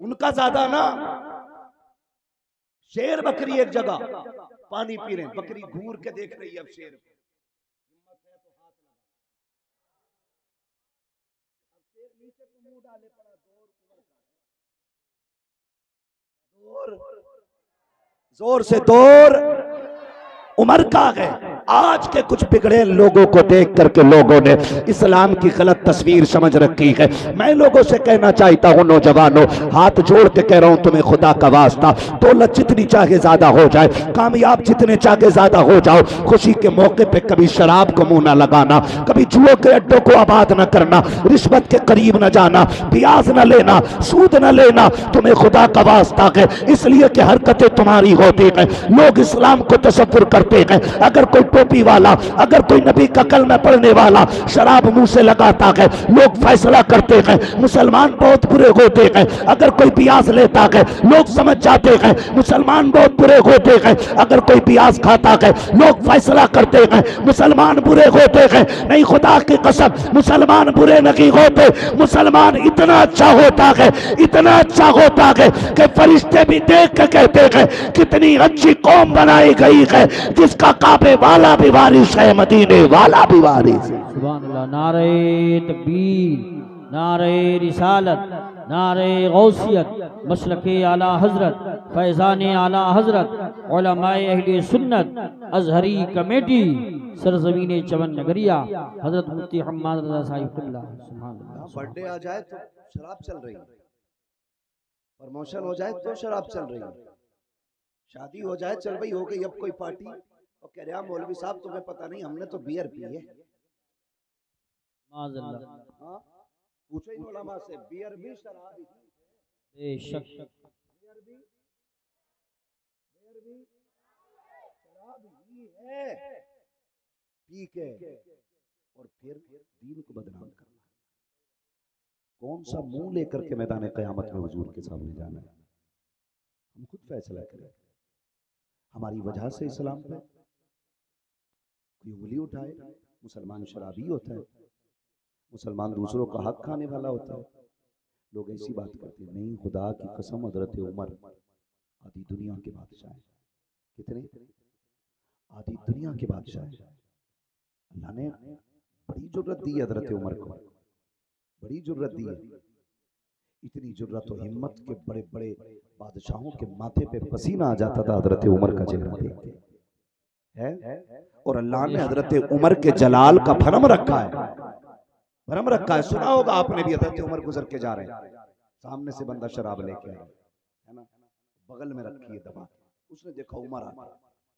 उनका ज्यादा ना, शेर बकरी एक जगह पानी पी रहे हैं, बकरी घूर के देख रही है। अब शेर नीचे को मुंह डाले पड़ा, जोर से दौर उमर का है। आज के कुछ बिगड़े लोगों को देख करके लोगों ने इस्लाम की गलत तस्वीर समझ रखी है। मैं लोगों से कहना चाहता हूँ, नौजवानों, हाथ जोड़ के कह रहा हूँ तुम्हें खुदा का वास्ता, दौलत जितनी चाहे ज्यादा हो जाए, कामयाब जितने चाहे ज्यादा हो जाओ, खुशी के मौके पे कभी शराब को मुंह न लगाना, कभी जुए के अड्डों को आबाद न करना, रिश्वत के करीब न जाना, ब्याज न लेना, सूद न लेना, तुम्हें खुदा का वास्ता है। इसलिए कि हरकतें तुम्हारी होती हैं, लोग इस्लाम को तसव्वुर करते हैं। अगर कोई टोपी वाला, अगर कोई नबी का कलमा पढ़ने वाला शराब मुंह से लगाता है, लोग फैसला करते हैं मुसलमान बहुत बुरे होते हैं। अगर कोई ब्याज लेता है, लोग समझ जाते हैं मुसलमान बहुत बुरे होते हैं। अगर कोई ब्याज खाता है, लोग फैसला करते हैं मुसलमान बुरे होते हैं। नहीं, खुदा की कसम, मुसलमान बुरे नहीं होते। मुसलमान इतना अच्छा होता है, इतना अच्छा होता है कि फरिश्ते भी देख के कहते हैं कितनी अच्छी कौम बनाई गई है, जिसका काबे वाला भी वारिस है, मदीने वाला भी वारिस है। सुभान अल्लाह। नारे तकबीर, नारे रिसालत, नारे गौसियत, मसलके आला हजरत, फैजान आला हजरत, उलमाए अहले सुन्नत, अजहरी कमेटी, सरजमीन चमन नगरिया, हजरत मुफ्ती हम्माद रज़ा साहिब क़िबला। सुभान अल्लाह। बर्थडे आ जाए तो शराब चल रही है, प्रमोशन हो जाए तो शराब चल रही है, शादी हो जाए चल भाई हो गई अब कोई पार्टी, और कह रहा मौलवी साहब तुम्हें पता नहीं हमने तो बियर पी है। हाँ, पूछो इन उलमा से, बियर भी शराब भी, बेशक बियर भी शराब ही है, पी के और फिर दीन को बदनाम करना। कौन सा मुंह लेकर के मैदान क़यामत में हुजूर के सामने जाना है? हम खुद फैसला करें। हमारी वजह से इस्लाम पे कोई उंगली उठाए, मुसलमान शराबी होता है, मुसलमान दूसरों का हक खाने वाला होता है। लोग ऐसी बात करते हैं। नहीं, खुदा की कसम, हजरत उमर आधी दुनिया के बादशाह हैं। कितने? आधी दुनिया के बादशाह हैं। अल्लाह ने बड़ी जुर्रत दी हजरत उमर को, बड़ी जुर्रत दी है। इतनी जुर्रत और हिम्मत के बड़े बड़े बादशाहों के माथे पे पसीना आ जाता था हजरत उमर का चेहरा देख के, है। और अल्लाह ने हजरत उमर के जलाल का भरम रखा है, भरम रखा है। सुना होगा आपने भी, हजरत उमर गुजर के जा रहे हैं, सामने से बंदा शराब लेके आ रहा है ना, बगल में रखी है दबा के, उसने देखा उमर आ गया,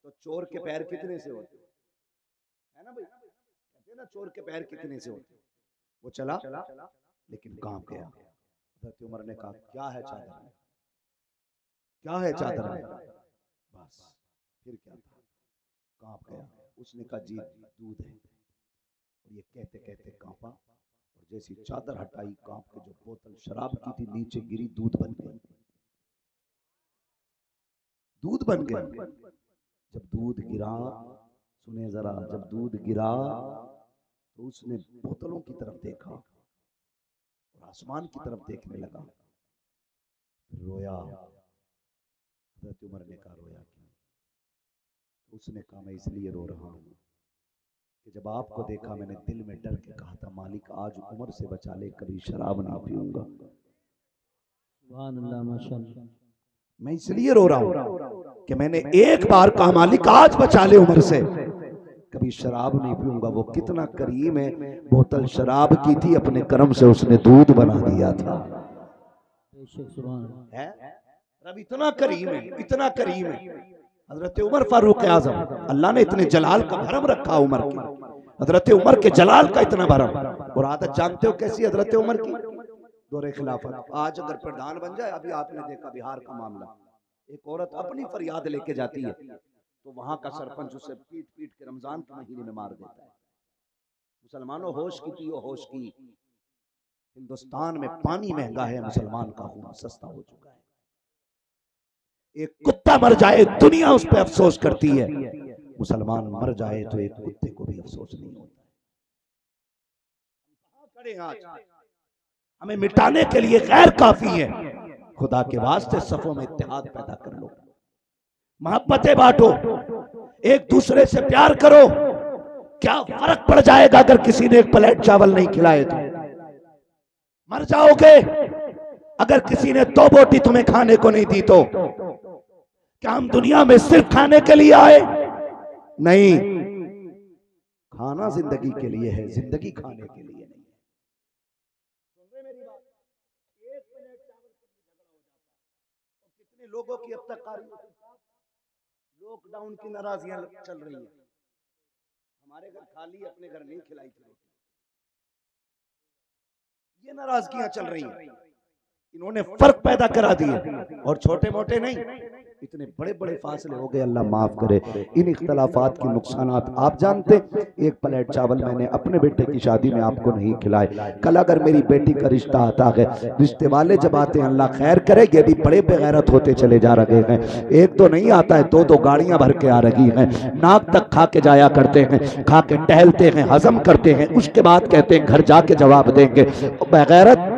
तो चोर के पैर कितने से होते है ना भाई, कहते हैं ना चोर के पैर कितने से होते। वो चला लेकिन कांप गया। हज़रत उमर ने कहा क्या है चादर में, क्या है चादर में, बस फिर क्या था, कांप गया। उसने कहा जी दूध है। और ये कहते कहते कांपा, और जैसी चादर हटाई कांप के जो बोतल शराब की थी नीचे गिरी, दूध बन गई, दूध बन गया। जब दूध गिरा, सुने जरा, जब दूध गिरा तो उसने बोतलों की तरफ देखा और आसमान की तरफ देखने लगा, रोया। हज़रत उमर ने कहा रोया क्यों? तो उसने कहा मैं इसलिए रो रहा हूँ कि जब आपको देखा मैंने दिल में डर के कहा था मालिक आज उम्र से बचा ले, कभी शराब ना पीऊंगा। सुभान अल्लाह, माशाअल्लाह। मैं इसलिए रो रहा हूँ कि मैंने एक बार कहा मालिक आज बचा ले उम्र से, कभी शराब नहीं पीऊंगा। वो कितना करीम है, बोतल शराब की थी, अपने कर्म से उसने दूध बना दिया था। है रब इतना करीम है, इतना करीम है। हजरत उमर फारूक आजम, अल्लाह ने इतने जलाल का भरम रखा उमर की, हजरत उमर के जलाल का इतना भरम। और आदत जानते हो कैसी हजरत उमर की, दौरे खिलाफत। आज अगर प्रधान बन जाए, अभी आपने देखा बिहार का मामला, एक औरत अपनी फरियाद लेके जाती है तो वहां का सरपंच उसे पीट पीट के रमजान के महीने में मार देता है। मुसलमानों होश की पियो, होश की। हिंदुस्तान में पानी महंगा है, मुसलमान का खून सस्ता हो चुका है। एक कुत्ता मर जाए दुनिया उस पर अफसोस करती है, मुसलमान मर जाए तो एक कुत्ते को भी अफसोस नहीं होता। आज हमें मिटाने के लिए गैर काफी है। खुदा के वास्ते सफों में इत्तेहाद पैदा कर लो, मोहब्बतें बांटो, एक दूसरे से प्यार करो। क्या फर्क पड़ जाएगा अगर किसी ने एक प्लेट चावल नहीं खिलाए तो? मर जाओगे। अगर किसी ने 2 बोटी तुम्हें खाने को नहीं दी तो? क्या हम दुनिया में सिर्फ खाने के लिए आए? नहीं, खाना जिंदगी के लिए है, जिंदगी खाने के लिए नहीं। कितने लोगों की अब तक लॉकडाउन की नाराजियां चल रही हैं। हमारे घर खाली, अपने घर नहीं खिलाई थी रोटी, ये नाराजगियां चल रही हैं। इन्होंने फर्क पैदा करा दिए, और छोटे मोटे नहीं, इतने बड़े बड़े फासले हो गए। अल्लाह माफ करे। इन इख्तलाफात के नुकसानात आप जानते। एक प्लेट चावल मैंने अपने बेटे की शादी में आपको नहीं खिलाए, कल अगर मेरी बेटी का रिश्ता आता है, रिश्ते वाले जब आते हैं अल्लाह खैर करे, ये भी बड़े बेगैरत होते चले जा रहे हैं। एक तो नहीं आता है, 2-2 गाड़ियां भर के आ रही हैं, नाक तक खा के जाया करते हैं, खा के टहलते हैं, हजम करते हैं, उसके बाद कहते हैं घर जाके जवाब देंगे। बेगैरत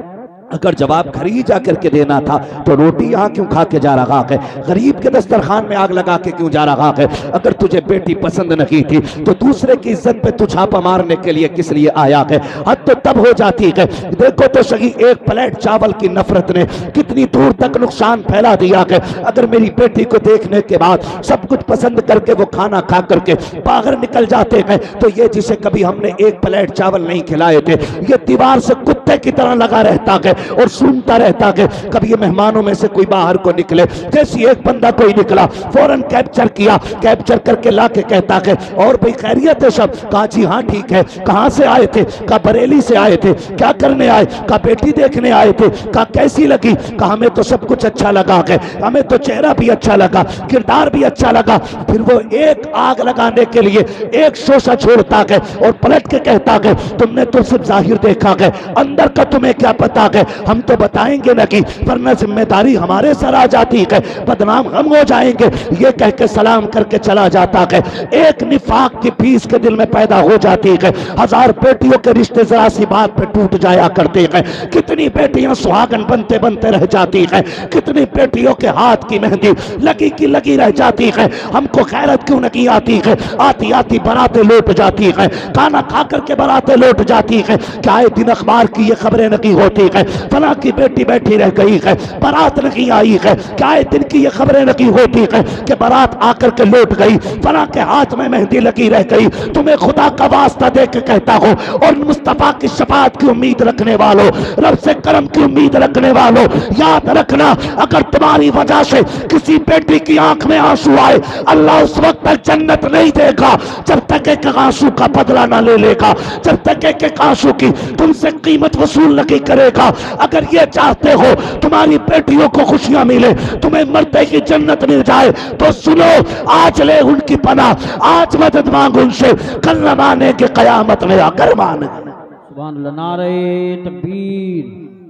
अगर जवाब घर ही जाकर के देना था तो रोटी यहाँ क्यों खा के जा रहा है? गरीब के दस्तरखान में आग लगा के क्यों जा रहा है? अगर तुझे बेटी पसंद नहीं थी तो दूसरे की इज्जत पे तू छापा मारने के लिए किस लिए आया है? हद तो तब हो जाती है। देखो तो सही, एक प्लेट चावल की नफरत ने कितनी दूर तक नुकसान फैला दिया है। अगर मेरी बेटी को देखने के बाद सब कुछ पसंद करके वो खाना खा करके बाहर निकल जाते हैं तो ये जिसे कभी हमने एक प्लेट चावल नहीं खिलाए थे, ये दीवार से कुत्ते की तरह लगा रहता है और सुनता रहता है। कभी ये मेहमानों में से कोई बाहर को निकले, जैसी एक बंदा कोई निकला फौरन कैप्चर किया, कैप्चर करके लाके कहता है और भाई खैरियत है सब? कहा जी हाँ ठीक है। कहां से आए थे? कहा बरेली से आए थे। क्या करने आए? कहा बेटी देखने आए थे। कहा कैसी लगी? कहा हमें तो सब कुछ अच्छा लगा है, हमें तो चेहरा भी अच्छा लगा, किरदार भी अच्छा लगा। फिर वो एक आग लगाने के लिए एक शोशा छोड़ता है और पलट के कहता है तुमने तो सिर्फ जाहिर देखा है, अंदर का तुम्हें क्या पता है? हम तो बताएंगे ना कि, वरना जिम्मेदारी हमारे सर आ जाती है, बदनाम हम हो जाएंगे। ये कह के सलाम करके चला जाता है। एक निफाक की फीस के दिल में पैदा हो जाती है। 1000 बेटियों के रिश्ते जरा सी बात पे टूट जाया करते हैं। कितनी बेटियां सुहागन बनते बनते रह जाती हैं, कितनी बेटियों के हाथ की मेहंदी लगी की लगी रह जाती है। हमको खैरत क्यों नहीं आती है? आती आती बरातें लौट जाती है, खाना खा करके बरातें लौट जाती है। क्या दिन अखबार की ये खबरें नहीं होती है? फला की बेटी बैठी रह गई है, बारात नहीं आई है, क्या दिन की ये खबरें नहीं होती है कि बारात आकर के लौट गई, फला के हाथ में मेहंदी लगी रह गई। तुम्हें खुदा का वास्ता दे के कहता हो और मुस्तफा की शफाअत की उम्मीद रखने वालों, रब से करम की उम्मीद रखने वालों, याद रखना अगर तुम्हारी वजह से किसी बेटी की आंख में आंसू आए, अल्लाह उस वक्त तक जन्नत नहीं देगा जब तक एक आंसू का बदला ना ले लेगा, जब तक एक आंसू की तुमसे कीमत वसूल नहीं करेगा। अगर ये चाहते हो तुम्हारी बेटियों को खुशियां मिले, तुम्हें मरते की जन्नत मिल जाए, तो सुनो, आज ले उनकी पनाह, आज मदद मांग उनसे, कल न माने के कयामत में आकर माने। सुभान अल्लाह। नारे तकबीर,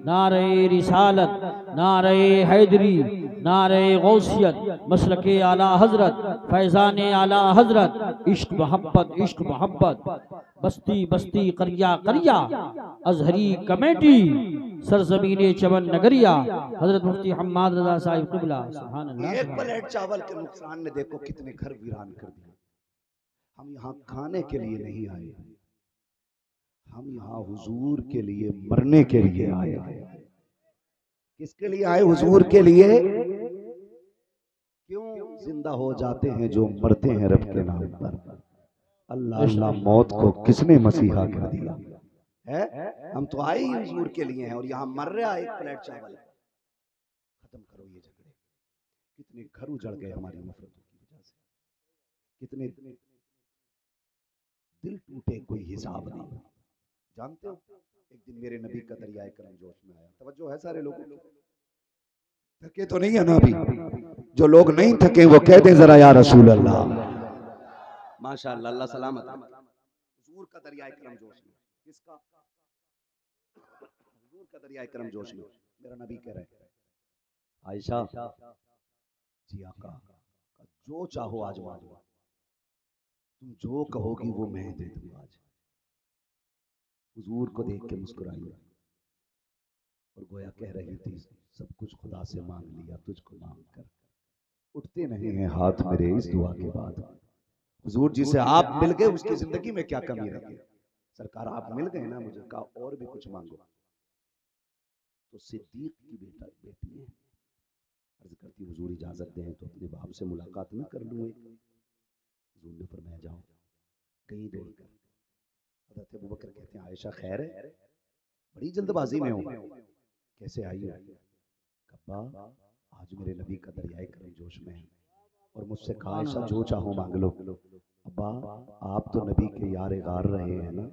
नारे रिसालत, नारे हैदरी, नारे गौसियत, मसलके आला हजरत, फैजान आला हजरत, इश्क मोहब्बत, इश्क मोहब्बत, बस्ती बस्ती करिया करिया, अजहरी कमेटी, सरजमीने चमन नगरिया, हजरत मुफ्ती हम्माद रजा साहिब क़िबला। सुभान अल्लाह। एक प्लेट चावल के नुकसान ने देखो कितने घर वीरान कर दिए। हम यहाँ खाने के लिए नहीं आए, हम यहाँ हुजूर के लिए मरने के लिए आए हैं। किसके लिए आए? हुजूर के लिए। क्यों जिंदा हो जाते हैं जो मरते हैं रब के नाम पर। अल्लाह अल्लाह मौत को किसने मसीहा कर दिया है? हम तो आए ही हुजूर के लिए हैं और यहाँ मर रहा है एक प्लेट चावल। खत्म करो ये झगड़े। कितने घर उजड़ गए हमारी नफरतों की वजह से, कितने दिल टूटे, कोई हिसाब नहीं। जानते हो, एक दिन मेरे नबी का दरियाए करम जोश में आया। तवज्जो है सारे लोगों को? थके तो नहीं है ना अभी? जो लोग नहीं थके वो कह दे जरा या रसूल अल्लाह। माशाअल्लाह, अल्लाह सलामत। हुजूर का दरियाए करम जोश में। किसका? हुजूर का दरियाए करम जोश में। मेरा नबी कह रहे हैं, आयशा जी आका, जो चाहो आज मांग लो, तुम जो कहोगी वो मैं दे दूंगा। आज हुजूर को देख के मुस्कुराई और गोया कह रही थी, सब कुछ खुदा से मांग लिया, तुझको मांग कर उठते नहीं हैं हाथ मेरे इस दुआ के बाद। हुजूर जी से आप मिल गए, उसकी जिंदगी में क्या कमी रह गई? सरकार आप मिल गए ना, मुझे कहा और भी कुछ मांगो। तो सिद्दीक की बेटी है, अर्ज करती हुजूर इजाजत दें तो अपने बाप से मुलाकात न कर लूं। हुजूर ने फरमाया जाओ। कहीं दौड़कर हज़रत अबू बकर कहते हैं, आयशा खैर है? बड़ी जल्दबाजी में हूँ। कैसे आई हो? कब्बा आज मेरे नबी का दरियाए करम जोश में है और मुझसे कहा आयशा जो चाहो मांग लो। अब्बा आप तो नबी के यार गार रहे हैं ना,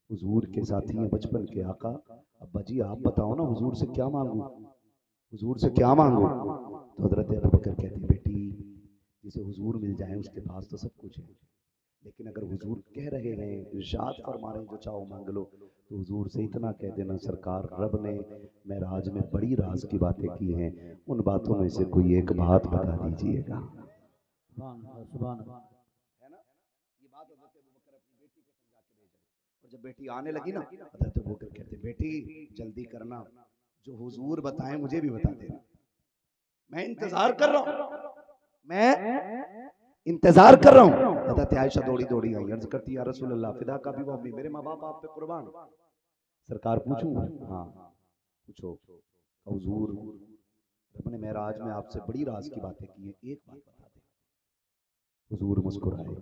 हुजूर के साथी हैं बचपन के आका। अब्बा जी आप बताओ ना, हुजूर से क्या मांगू, हुजूर से क्या मांगू? तो हजरत अबू बकर कहते हैं, बेटी जिसे हुजूर मिल जाए उसके पास तो सब कुछ है, लेकिन अगर हुजूर कह रहे हैं, इरशाद फरमा रहे हैं जो चाहो मांग लो, तो हुजूर से इतना कह देना, सरकार रब ने मेराज में बड़ी राज की बातें की हैं, उन बातों में से कोई एक बात बता दीजिएगा। सुभान अल्लाह। है ना? ये बात हज़रत अबू बकर अपनी बेटी को समझा के भेज रहे। और जब बेटी आने लगी ना, हज़रत अबू बकर कहते, बेटी जल्दी करना, जो हुजूर बताएं मुझे भी बता देना, मैं इंतजार कर रहा हूं, मैं इंतजार कर रहा हूं। हज़रत आयशा दौड़ी दौड़ी आई, अर्ज करती या रसूल अल्लाह फिदा का भी वो अम्मी, मेरे माँ बाप आप पे कुर्बान। सरकार पूछूं? हाँ पूछो। हुजूर रब ने मेराज में आपसे बड़ी राज की बातें की हैं, एक बात बता दे। हुजूर मुस्कुराए,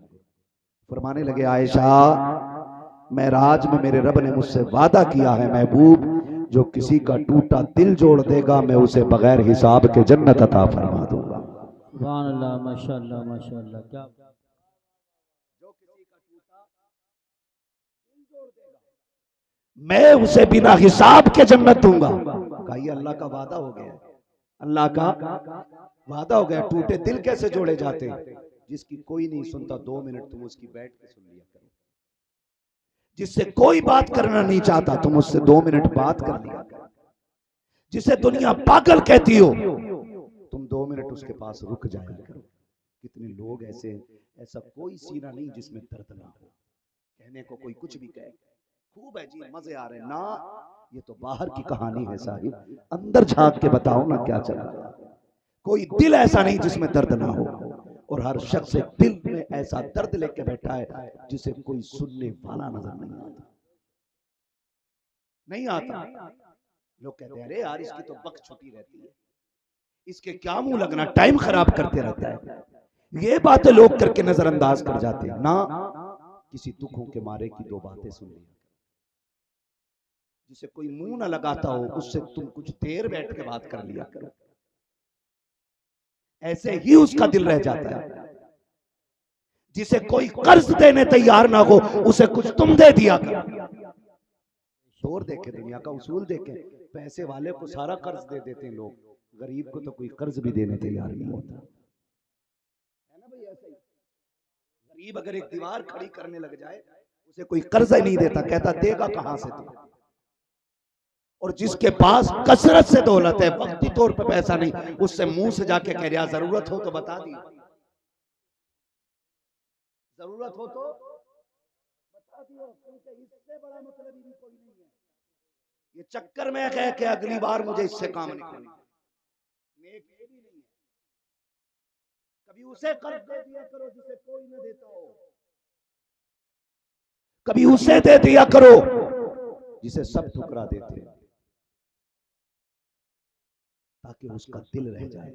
फरमाने लगे, आयशा मेराज में मेरे रब ने मुझसे वादा किया है महबूब, जो किसी का टूटा दिल जोड़ देगा मैं उसे बगैर हिसाब के जन्नत अता फरमा दूंगा। सुभान अल्लाह, माशाअल्लाह माशाअल्लाह। क्या जो किसी का टूटा दिल जोड़ देगा मैं उसे बिना हिसाब के जन्नत दूंगा। कहिए अल्लाह का वादा हो गया, अल्लाह का वादा हो गया। टूटे दिल कैसे जोड़े जाते हैं? जिसकी कोई नहीं सुनता 2 मिनट तुम उसकी बैठ के सुन लिया करो। जिससे कोई बात करना नहीं चाहता तुम उससे 2 मिनट बात कर लिया करो। जिसे दुनिया पागल कहती हो तुम 2 मिनट उसके पास रुक जाया करो। कितने लोग ऐसे, ऐसा कोई सीना नहीं जिसमें दर्द ना हो। कहने को कोई कुछ भी कहे, खूब है जी, मजे आ रहे ना, ये तो बाहर की कहानी है साहिब, अंदर झांक के बताओ ना क्या चल रहा है। कोई दिल ऐसा नहीं जिसमें दर्द ना हो, और हर शख्स दिल में ऐसा दर्द लेके बैठा है जिसे कोई सुनने वाला नजर नहीं आता, नहीं आता। लोग कहते हैं अरे यार इसकी तो बक छुटी रहती है, इसके क्या मुंह लगना, टाइम खराब करते रहता है। ये बातें लोग करके नजरअंदाज कर जाते हैं ना। किसी दुखों के मारे की दो बातें सुन लिया, जिसे कोई मुंह ना लगाता हो उससे तुम कुछ देर बैठ के बात कर लिया करो, ऐसे ही उसका दिल रह जाता है। जिसे कोई कर्ज देने तैयार ना हो उसे कुछ तुम दे दिया करो। शोर देखे, दुनिया का उसूल देखे, पैसे वाले को सारा कर्ज दे देते हैं लोग, गरीब को तो कोई कर्ज भी देने तैयार नहीं होता है ना भाई। ऐसे ही गरीब अगर एक दीवार खड़ी करने लग जाए उसे कोई कर्ज ही नहीं देता, कहता देगा कहां से तू। और जिसके पास कसरत से दौलत है, वक्ती तौर पे पैसा नहीं, उससे मुंह से जाके कह रहा जरूरत हो तो बता दी, जरूरत हो तो बता दियो, क्योंकि इससे बड़ा मतलब ही कोई नहीं है। ये चक्कर में कह के अगली बार मुझे इससे काम नहीं करना, नेक ये भी नहीं है। कभी उसे कर्ज दे दिया करो जिसे कोई न देता हो, कभी उसे दे दिया करो जिसे सब ठुकरा देते हैं, ताकि उसका दिल रह जाए।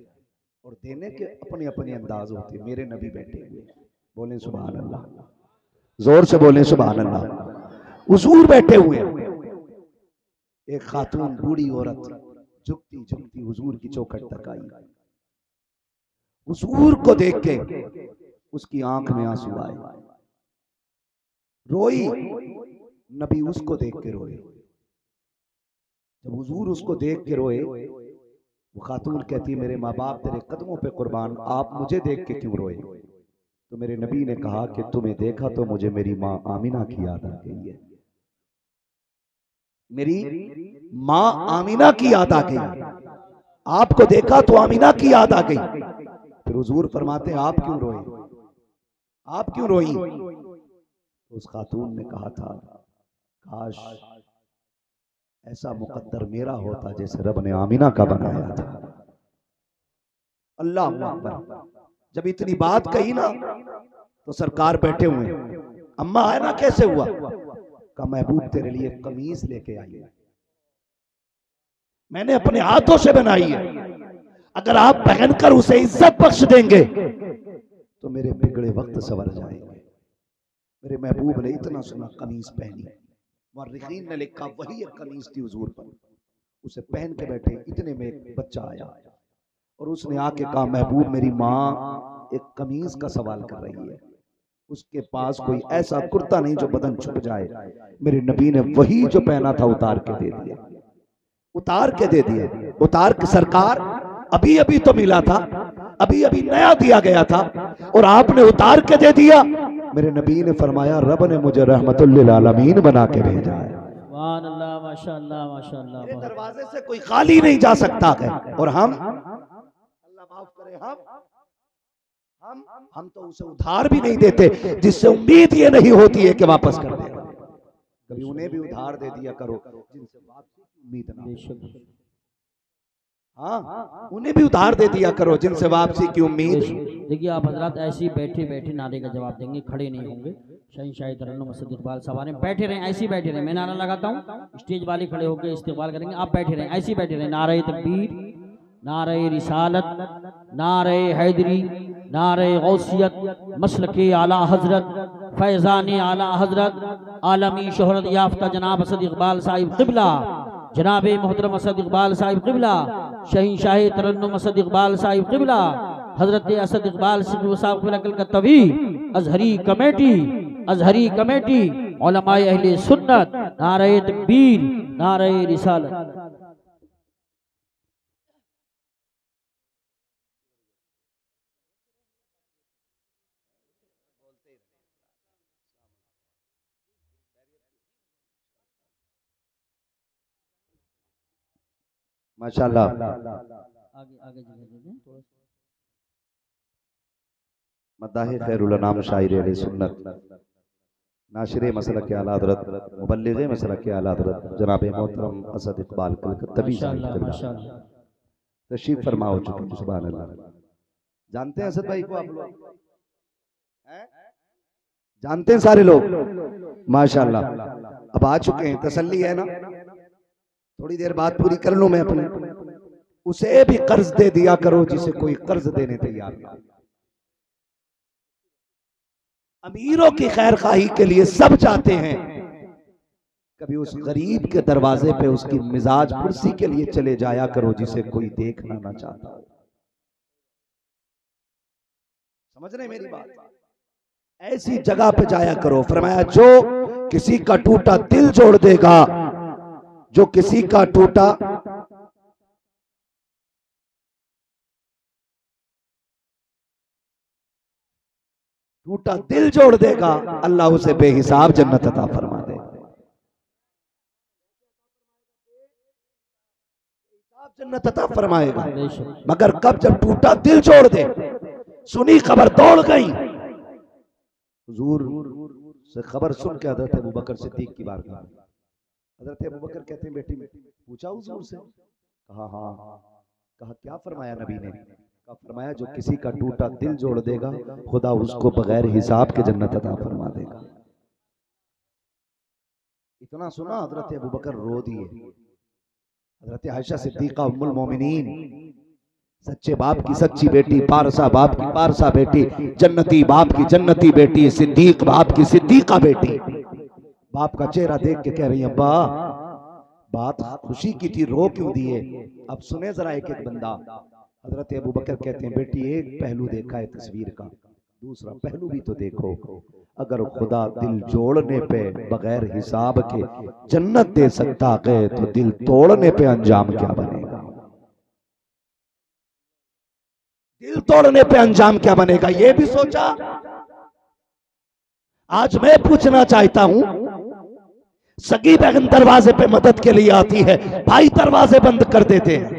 और देने के अपने अपने अंदाज होते हैं। मेरे नबी बैठे हुए, बोले सुभान अल्लाह, जोर से बोले सुभान अल्लाह। हुजूर बैठे हुए, एक खातून बूढ़ी औरत झुकती झुकती हुजूर की चौखट तक आई। हुजूर को देख के उसकी आंख में आंसू आए, रोई। नबी उसको देख के रोए। जब हुजूर उसको देख के रोए, वो खातून कहती मेरे माँ बाप तेरे कदमों पे कुर्बान, आप मुझे देख के क्यों रोए? तो मेरे नबी ने कहा कि तुम्हें देखा तो मुझे मेरी माँ आमिना की याद आ गई है, मेरी माँ आमिना की याद आ गई। आपको देखा तो आमिना की याद आ गई। फिर हुजूर फरमाते आप क्यों रोए, आप क्यों रोई? तो उस खातून ने कहा था काश ऐसा मुकद्दर मेरा होता जैसे रब ने आमिना का बनाया था। अल्लाह अकबर। जब इतनी बात कही ना तो सरकार बैठे हुए, अम्मा है ना कैसे हुआ? का महबूब तेरे लिए कमीज लेके आई है, मैंने अपने हाथों से बनाई है, अगर आप पहनकर उसे इज्जत बख्श देंगे तो मेरे बिगड़े वक्त सवर जाएंगे। मेरे महबूब ने इतना सुना कमीज पहनी, मुअर्रिखीन ने लिखा वही एक कमीज थी हुजूर पर, उसे पहन के बैठे। इतने में एक बच्चा आया और उसने आके कहा महबूब मेरी माँ एक कमीज का सवाल कर रही है, उसके पास कोई ऐसा कुर्ता नहीं जो बदन छुप जाए। मेरे नबी ने वही जो पहना था उतार के दे दिया, उतार के दे दिया, उतार के सरकार अभी अभी तो मिला था, अभी अभी नया दिया गया था और आपने उतार के दे दिया। मेरे नबी ने फरमाया रब ने मुझे रहमतुल लिल आलमीन बना के भेजा है। सुभान अल्लाह, माशाअल्लाह, माशाअल्लाह। मेरे दरवाजे से कोई खाली नहीं जा सकता है। और हम अल्लाह माफ करे, हम तो उसे उधार भी नहीं देते जिससे उम्मीद ये नहीं होती है कि वापस कर देगा। कभी उन्हें भी उधार दे दिया करो जिनसे वापसी की उम्मीद ना हो। हाँ, उन्हें भी उधार दे दिया करो जिनसे वापसी की उम्मीद। देखिए आप हजरात ऐसे ही बैठे बैठे नारे का जवाब देंगे, खड़े नहीं होंगे। शहंशाह तरन्नुम मसद इकबाल साहब ने बैठे रहे, ऐसे ही बैठे रहे। मैं नारा लगाता हूँ, स्टेज वाले खड़े होकर इस्तेकबाल करेंगे, आप बैठे रहे, ऐसे ही बैठे रहे। नारे तकबीर, नारे रिसालत, नारे हैदरी, नारे गौसियत, मसलके आला हजरत, फैज़ान आला हजरत, आलमी शोहरत याफ्ता जनाब असद इकबाल साहिब क़िबला, जनाब मोहतरम असद इकबाल साहिब क़िबला, शहंशाह तरन्नुम असद इकबाल साहिब क़िबला, हजरत असद इकबाल साहिब क़िबला कलकत्तवी, अजहरी कमेटी, अजहरी कमेटी, उलमाए अहले सुन्नत, नारे तकबीर, नारे रिसालत। माशाल्लाह। आगे आगे जगह दे दें थोड़ा सा। मदाह खैरुल अनाम शायर अहले सुन्नत, नाशिर मसलक के आला हज़रत, मुबल्लिग़ मसलक के आला हज़रत जनाब मोहतरम असद इकबाल कलकत्तवी माशाअल्लाह, साहिब माशाअल्लाह। तशरीफ फरमा हो चुके हैं। सुभान अल्लाह। जानते हैं असद भाई को आप लोग? हैं? जानते हैं सारे लोग? माशाअल्लाह। अब आ चुके हैं, तसल्ली है ना? थोड़ी देर बात पूरी कर लूं मैं अपने। उसे भी कर्ज दे दिया करो जिसे कोई कर्ज देने तैयार ना। अमीरों की खैर खाही के लिए सब चाहते हैं, कभी उस गरीब के दरवाजे पे उसकी मिजाज कुर्सी के लिए चले जाया करो जिसे कोई देखना ना चाहता हो। समझ रहे मेरी बात? ऐसी जगह पे जाया करो। फरमाया जो किसी का टूटा दिल जोड़ देगा, जो किसी का टूटा दिल जोड़ देगा, अल्लाह उसे बेहिसाब जन्नत अता फरमा देगा। जन्नत अता फरमाएगा। मगर कब? जब टूटा दिल जोड़ दे। सुनी खबर दौड़ गई हुजूर से खबर सुन के हजरत अबू बकर सिद्दीक की बारगाह में। हजरत अबू बकर कहते हैं बेटी पूछा हुजूर से? कहा हाँ। कहा क्या फरमाया नबी ने? कहा फरमाया जो किसी का टूटा दिल जोड़ देगा खुदा उसको बगैर हिसाब के जन्नत अता फरमा देगा। इतना सुना हजरत अबू बकर रो दिए। हजरत आयशा सिद्दीका उम्मुल मोमिनीन, सच्चे बाप की सच्ची बेटी, पारसा बाप की पारसा बेटी, जन्नती बाप की जन्नती बेटी, सिद्दीक बाप की सिद्दीका बेटी, बाप का चेहरा देख के कह रही अब्बा बात खुशी की थी, रो क्यों दिए? अब सुने जरा एक एक बंदा। हजरत अबू बकर कहते हैं बेटी एक पहलू देखा है तस्वीर का, दूसरा पहलू भी तो देखो। अगर खुदा दिल जोड़ने पे बगैर हिसाब के जन्नत दे सकता है तो दिल तोड़ने पे अंजाम क्या बनेगा? दिल तोड़ने पे अंजाम क्या बनेगा ये भी सोचा। आज मैं पूछना चाहता हूं, सगी बहन दरवाजे पे मदद के लिए आती है, भाई दरवाजे बंद कर देते हैं।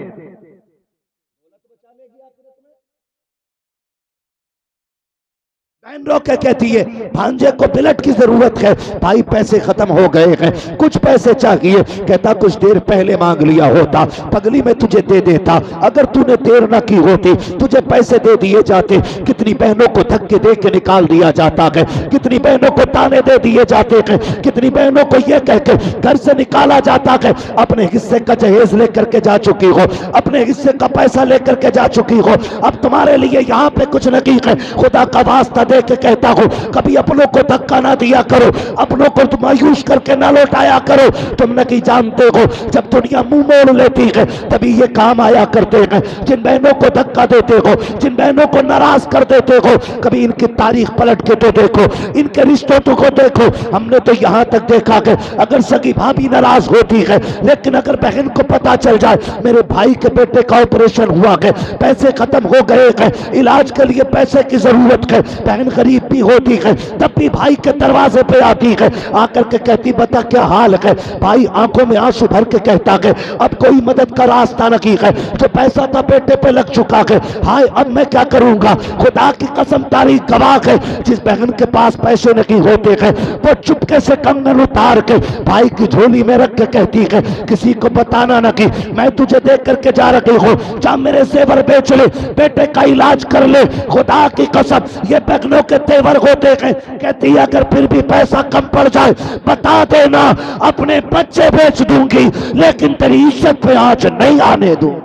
बहन रो के कहती है भांजे को बिलट की जरूरत है, भाई पैसे खत्म हो गए हैं, कुछ पैसे चाहिए। कहता कुछ देर पहले मांग लिया होता, पगली में तुझे दे देता, अगर तूने देर ना की होती तुझे पैसे दे दिए जाते। कितनी बहनों को धक्के दे के निकाल दिया जाता है, कितनी बहनों को ताने दे दिए जाते हैं, कितनी बहनों को यह कह के घर से निकाला जाता है अपने हिस्से का जहेज लेकर के जा चुकी हो, अपने हिस्से का पैसा लेकर के जा चुकी हो, अब तुम्हारे लिए यहाँ पे कुछ नहीं है। खुदा का वास्ता दे के कहता हूं कभी अपनों को धक्का ना दिया करो, अपनों को तुम मायूस करके ना लौटाया करो। तुम नहीं जानते हो जब दुनिया मुंह मोड़ लेती है तभी ये काम आया करते हैं। जिन बहनों को धक्का देते हो, जिन बहनों को नाराज कर देते हो, कभी इनकी तारीख पलट के तो देखो, इनके रिश्तों को देखो। हमने तो यहां तक देखा कि अगर सगी भाभी नाराज होती है, लेकिन अगर बहन को पता चल जाए मेरे भाई के बेटे का ऑपरेशन हुआ है, पैसे खत्म हो गए हैं, इलाज के लिए पैसे की जरूरत है, बहन गरीब भी होती है तब भी भाई के दरवाजे पे आती है, आकर के कहती बता क्या हाल है? भाई आंखों में आंसू भर के कहता है अब कोई मदद का रास्ता नहीं है, जो पैसा था बेटे पे लग चुका है, हाय अब मैं क्या करूंगा? खुदा की कसम तारीख गवाह है, जिस बहन के पास पैसे नहीं होते हैं वो चुपके से कंगन उतार के भाई की झोली में रख के कहती है किसी को बताना नहीं, मैं तुझे देख करके जा रही हूँ, जा मेरे जेवर बेच ले, बेटे का इलाज कर ले। खुदा की कसम ये बहनों के तेवर होते हैं। कहती है अगर फिर भी पैसा कम पड़ जाए बता देना, अपने बच्चे बेच दूंगी लेकिन तेरी इज्जत पे आज नहीं आने दूं।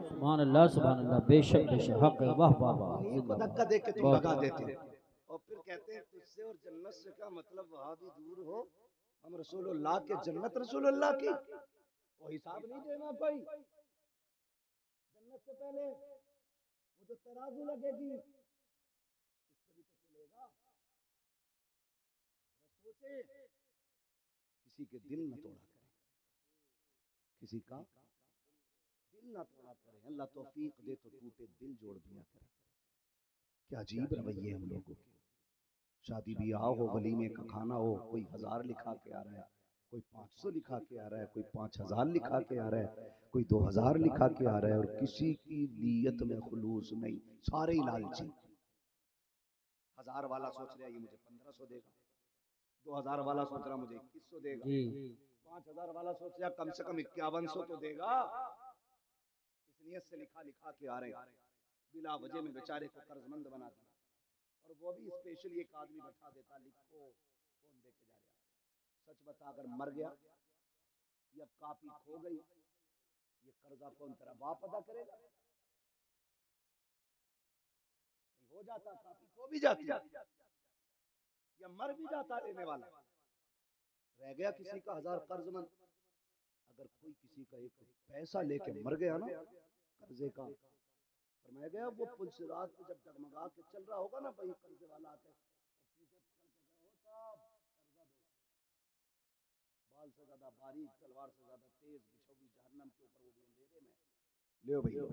सुभान अल्लाह, बेशक बेशक हक है। वाह वाह वाह। धक्का दे के तुम भगा देते हैं और फिर कहते हैं तुझसे और जन्नत से का मतलब वहां भी दूर हो, हम रसूलुल्लाह के जन्नत रसूलुल्लाह की वो हिसाब नहीं देना कोई। जन्नत से पहले वो जो तराजू लगेगी सोचे किसी के दिल न तोड़ा करें, किसी का दिल ना तोड़ा करें। अल्लाह तौफीक दे तो टूटे दिल जोड़ दिया करें। क्या अजीब रवैये हम लोगों के। शादी ब्याह हो, वलीमे का खाना हो, कोई 1000 लिखा के आ रहा है, कोई 500 लिखा के आ रहा है, कोई 5000 लिखा के आ रहा है, कोई 2000 लिखा के आ रहा है और किसी की नीयत में खुलूस नहीं, सारे ही लालची। 1000 वाला सोच रहा है ये मुझे 1500 देगा, 2000 वाला सोच रहा मुझे 2100 देगा, 5000 वाला सोच रहा कम से कम 5100 तो देगा। इस नियत से लिखा के आ रहे हैं, बिला वजह में बेचारे को कर्जमंद बना दिया और वो भी स्पेशली एक आदमी बैठा देता लिखो कौन दे के जा रहा है। सच बता अगर मर गया या कापी खो गई, ये कर्जा कौन तेरा बाप अदा करेगा? हो जाता, कापी खो भी जाती या मर भी जाता लेने वाला, रह गया किसी का 1000 कर्जमंद। अगर कोई किसी का एक पैसा लेके मर गया ना कर्जे का, फरमाया गया वो पुल से रात में जब डगमगा के चल रहा होगा ना, भाई कर्जे वाला आके बाल से ज्यादा बारीक, तलवार से ज्यादा तेज, बिछोवी जहन्नम के ऊपर, वो भी अंधेरे में, ले भाई लो।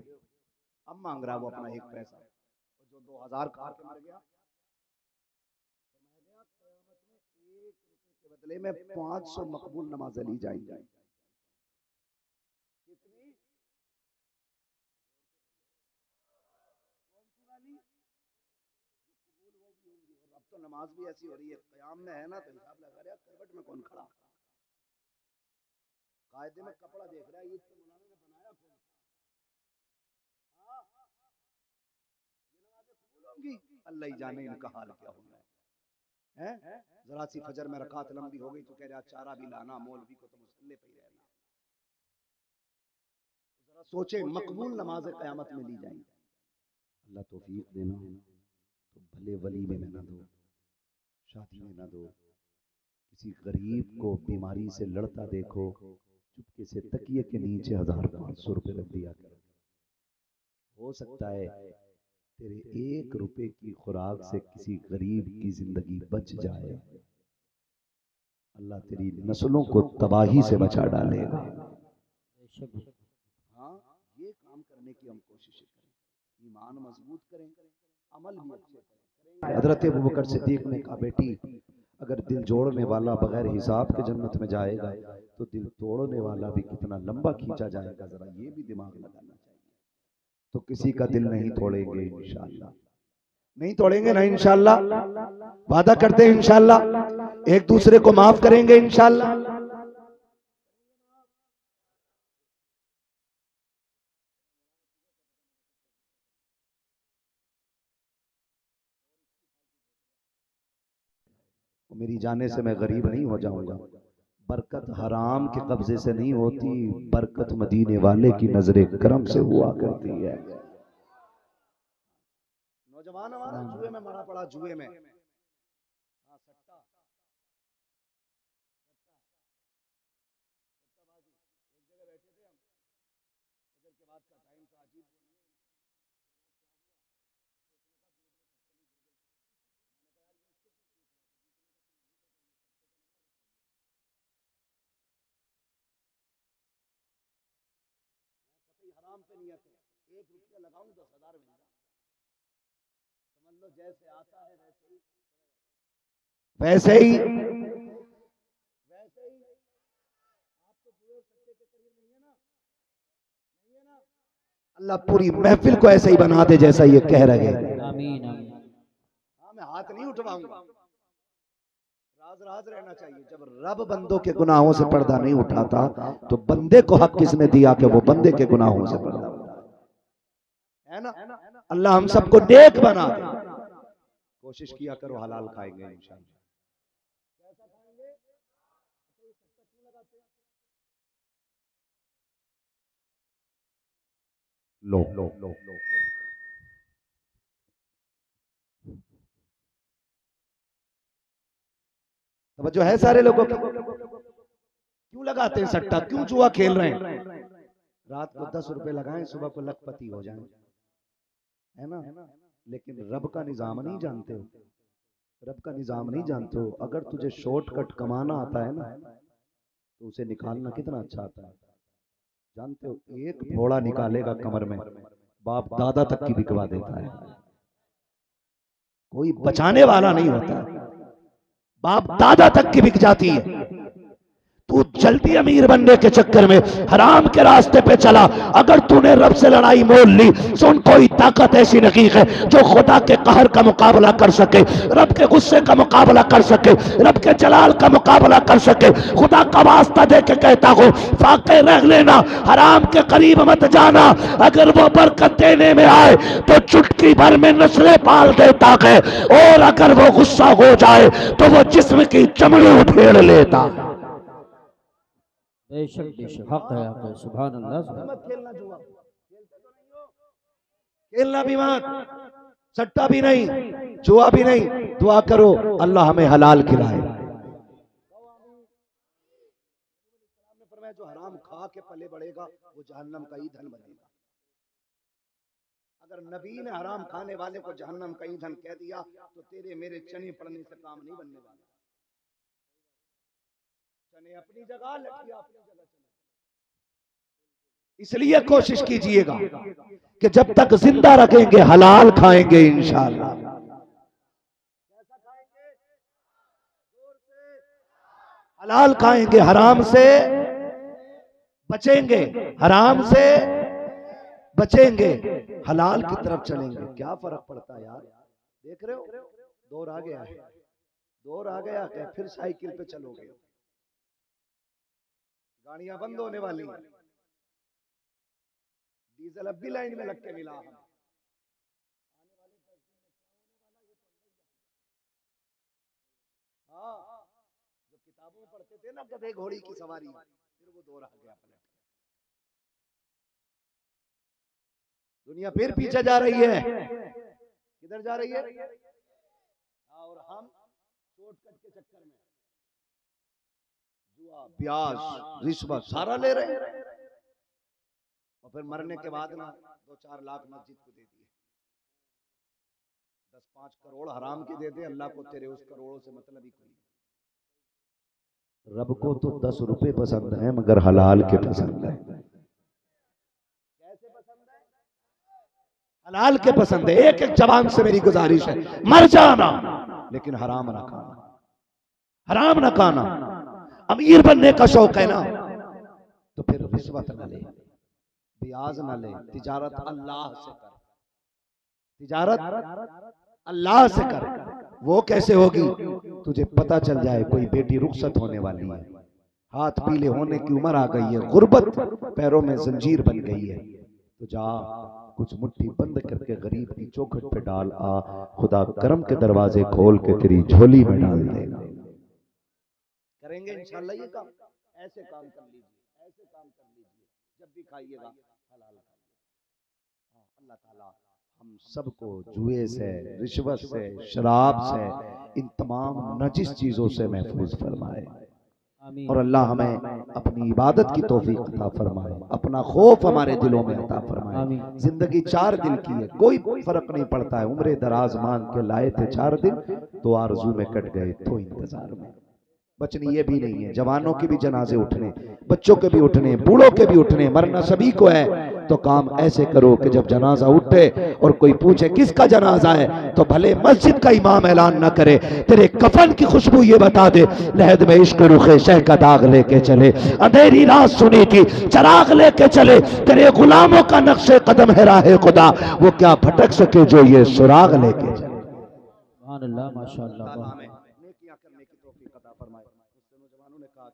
अब मांग रहा वो अपना एक पैसा, और जो 2000 खा के मर गया, क़यामत में 1 रुपए के बदले में 500 मकबूल नमाजें ली जाएंगी। कितनी? कौन सी वाली? कबूल वो भी होंगी। और अब तो नमाज भी ऐसी हो रही है, क़याम में है ना, तो हिसाब लगा रहा है करवट में कौन खड़ा, कायदे में कपड़ा देख रहा है, ईद पे मौलाना ने बनाया कौन सा? हाँ, ये नमाजें कबूल होंगी? अल्लाह ही जाने इनका हाल क्या होना है। जरा सी फजर में रकात लंबी हो गई तो कह रहा चारा भी लाना, मौलवी को तो मुसल्ले पे ही रहना। जरा सोचे, मकबूल नमाजें क़यामत में ली जाएंगी। अल्लाह तौफीक देना, तो भले वली में ना दो, शादी में ना दो, किसी गरीब को बीमारी से लड़ता देखो, चुपके से तकिए के नीचे 1500 रुपए रख दिया करो। हो सकता है तेरे 1 रुपए की खुराक से किसी गरीब की जिंदगी बच जाए, अल्लाह तेरी नस्लों को तबाही से बचा डालेगा। हाँ, ये काम करने की हम कोशिश करें, ईमान मजबूत करें, अमल भी अच्छे करें। हजरत अबू बकर सिद्दीक ने कहा, बेटी अगर दिल जोड़ने वाला बगैर हिसाब के जन्नत में जाएगा, तो दिल तोड़ने वाला भी कितना लंबा खींचा जाएगा, जरा ये भी दिमाग लगाना चाहिए। तो किसी का दिल नहीं तोड़ेंगे इंशाअल्लाह, नहीं तोड़ेंगे ना इंशाअल्लाह, वादा करते हैं इंशाअल्लाह, एक दूसरे को माफ करेंगे इंशाअल्लाह। मेरी जाने से मैं गरीब नहीं हो जाऊंगा। बरकत हराम के कब्जे से नहीं होती, बरकत मदीने वाले की नजरे करम से हुआ करती है। नौजवान हमारा जुए में मरा पड़ा, जुए में, हाँ, सट्टा, सट्टाबाजी। एक जगह बैठे थे हम, फजर के बाद का टाइम था, अजीब हराम पे नियत है, 1 रुपया लगाऊं 10,000 मिल जाए, समझ लो जैसे आता है वैसे ही आप तो जुए सट्टे के करीब नहीं है ना, नहीं है ना। अल्लाह पूरी महफिल को ऐसे ही बना दे जैसा ये कह रहे हैं। आमीन आमीन। हाँ, मैं हाथ नहीं उठवाऊंगा, राज राज रहना चाहिए। जब रब बंदों के गुनाहों से पर्दा नहीं उठाता, तो बंदे को हक किसने दिया कि वो बंदे के गुनाहों से पर्दा उठाए, है ना। अल्लाह हम सबको नेक बना दे। कोशिश किया करो, हलाल खाएंगे इंशाअल्लाह। कैसा खाएंगे? लो लो लो लो, जो है सारे लोगों को, क्यों लगाते हैं सट्टा, क्यों जुआ खेल रहे हैं? रात को 10 रुपए लगाएं, सुबह को लखपति हो जाएं, है ना। लेकिन रब का निजाम नहीं जानते हो, रब का निजाम नहीं जानते हो। अगर तुझे शॉर्टकट कमाना आता है ना, तो उसे निकालना कितना अच्छा आता है, जानते हो। एक घोड़ा निकालेगा कमर में, बाप दादा तक की बिकवा देता है, कोई बचाने वाला नहीं होता, बाप दादा तक की बिक जाती है। तू जल्दी अमीर बनने के चक्कर में हराम के रास्ते पे चला, अगर तूने रब से लड़ाई मोल ली, सुन कोई ताकत ऐसी नहीं है जो खुदा के कहर का मुकाबला कर सके, रब के गुस्से का मुकाबला कर सके, रब के जलाल का मुकाबला कर सके। खुदा का वास्ता दे के कहता हूँ, फाके रह लेना, हराम के करीब मत जाना। अगर वो बरकत देने में आए तो चुटकी भर में नस्लें पाल देता है, और अगर वो गुस्सा हो जाए तो वो जिस्म की चमड़ी उधेड़ लेता। बेशक हक है सुभान अल्लाह सुभान मत खेलना जुआ, खेलते तो नहीं हो, खेलना भी मत, सट्टा भी नहीं, जुआ भी नहीं। दुआ करो अल्लाह हमें हलाल खिलाए। जो हराम खा के पले बढ़ेगा वो जहन्नम का ईंधन बनेगा। अगर नबी ने हराम खाने वाले को जहन्नम का ईंधन कह दिया तो तेरे मेरे चने पड़ने से काम नहीं बनने वाला। चने अपनी जगह, लठिया अपनी जगह चले। इसलिए कोशिश कीजिएगा कि जब तक जिंदा रखेंगे हलाल खाएंगे इंशाअल्लाह। कैसा खाएंगे? जोर से हलाल खाएंगे, हराम से बचेंगे, हराम से बचेंगे, हलाल की तरफ चलेंगे। क्या फर्क पड़ता है यार, देख रहे हो दौर आ गया है, दौर आ गया है, फिर साइकिल पे चलोगे, गाड़ियां बंद होने वाली हैं, डीजल अब भी लाइन में लग के मिला है। हाँ, जो किताबों में पढ़ते थे ना गधे घोड़ी की सवारी, फिर वो दौर आ गया पलट। दुनिया फिर पीछे जा रही है, किधर जा रही है? और हम शॉर्टकट के चक्कर में जुआ, प्याज, रिश्वत सारा ले रहे हैं, और फिर मरने के बाद ना 2-4 लाख मस्जिद को दे दिए, 10-5 करोड़ हराम की दे दे, अल्लाह को तेरे उस करोड़ों से मतलब ही कोई। रब को तो 10 रुपए पसंद है मगर हलाल के पसंद है। कैसे पसंद है? हलाल के पसंद है। एक एक जवान से मेरी गुजारिश है, मर जाना लेकिन हराम ना खाना, हराम ना खाना। अमीर बनने का शौक है ना तो फिर रिश्वत न ले, ब्याज न ले, तिजारत अल्लाह से कर, तिजारत अल्लाह से कर। वो कैसे होगी? तुझे पता चल जाए कोई बेटी रुखसत होने वाली है, हाथ पीले होने की उम्र आ गई है, गुर्बत पैरों में जंजीर बन गई है, तो जा कुछ मुट्ठी बंद करके गरीब की चौखट पे डाल आ, खुदा करम के दरवाजे खोल के तेरी झोली में डाल देगा। करेंगे इंशाल्लाह ये काम। ऐसे काम कर लीजिए, ऐसे काम कर लीजिए, जब भी खाइएगा हलाल खाइए। अल्लाह ताला हम सबको जुए से, रिश्वत से, शराब से, इन तमाम नजिस चीजों से महफूज फरमाए, और अल्लाह हमें अपनी इबादत की तौफीक अता फरमाए, अपना खौफ हमारे दिलों में अता फरमाए। जिंदगी 4 दिन की है, कोई फर्क नहीं पड़ता है। उम्र दराज मांग के लाए थे 4 दिन, तो आरज़ू में कट गए तो इंतजार में। बचनी ये भी नहीं है, जवानों के भी जनाजे उठने, बच्चों के भी उठने, बूढ़ों के भी उठने, मरना सभी को है। तो काम ऐसे करो कि जब जनाजा उठे और कोई पूछे किसका जनाजा है, तो भले मस्जिद का इमाम ऐलान न करे, तेरे कफन की खुशबू ये बता दे, लहद में इश्क रुखे शह का दाग लेके चले, अंधेरी रात सुनी थी चराग लेके चले, तेरे गुलामों का नक्शे कदम है राहे खुदा, वो क्या भटक सके जो ये सुराग लेके चले। अल्लाह माशाअल्लाह नेकियां करने की तौफीक अता फरमाए। उससे नौजवानों ने कहा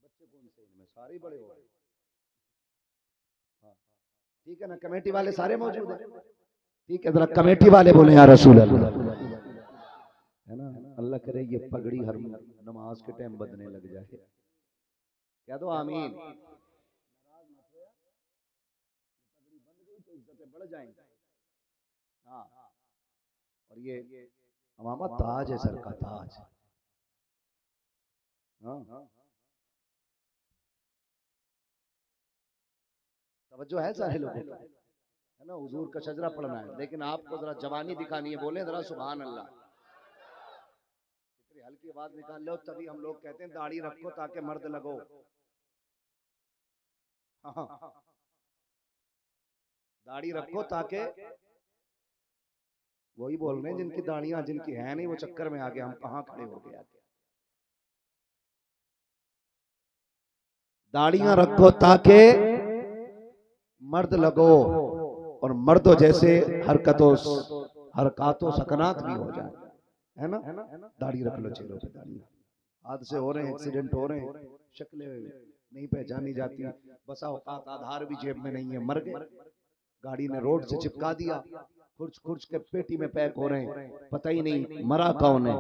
बच्चे कौन से इनमें सारे बड़े हो गए। हाँ ठीक है ना, कमेटी वाले सारे मौजूद हैं, ठीक है, जरा कमेटी वाले बोले या रसूल अल्लाह, है ना। अल्लाह करे ये पगड़ी हर नमाज के टाइम बदने लग जाए, कह दो आमीन। बढ़ जाएंगे। हाँ, और ये हमारा ताज है, सर का ताज। हाँ, तवज्जो है सारे लोगों को, है ना। हुजूर का शजरा पढ़ना है, लेकिन आपको जरा जवानी दिखानी है, बोले जरा सुभान अल्लाह। इतनी हल्की आवाज निकाल लो, तभी हम लोग कहते हैं दाढ़ी रखो ताकि मर्द लगो। हाँ, दाढ़ी रखो ताकि, वही बोल रहे हैं जिनकी दाढ़ियां जिनकी है नहीं, वो चक्कर में आ गए, हम कहाँ खड़े हो गए। दाढ़ियां रखो ताकि मर्द लगो, और मर्दों जैसे हरकतों सकनात भी हो जाए, है ना। दाढ़ी रख लो चेहरों पे, दाढ़ी। हादसे हो रहे हैं, एक्सीडेंट हो रहे हैं, शक्लें नहीं पहचानी जाती, बसा औकात आधार भी जेब में नहीं है, मर गए, गाड़ी ने रोड से चिपका दिया, खुर्च खुर्च के पेटी में पैक हो रहे हैं, पता ही नहीं मरा कौन है।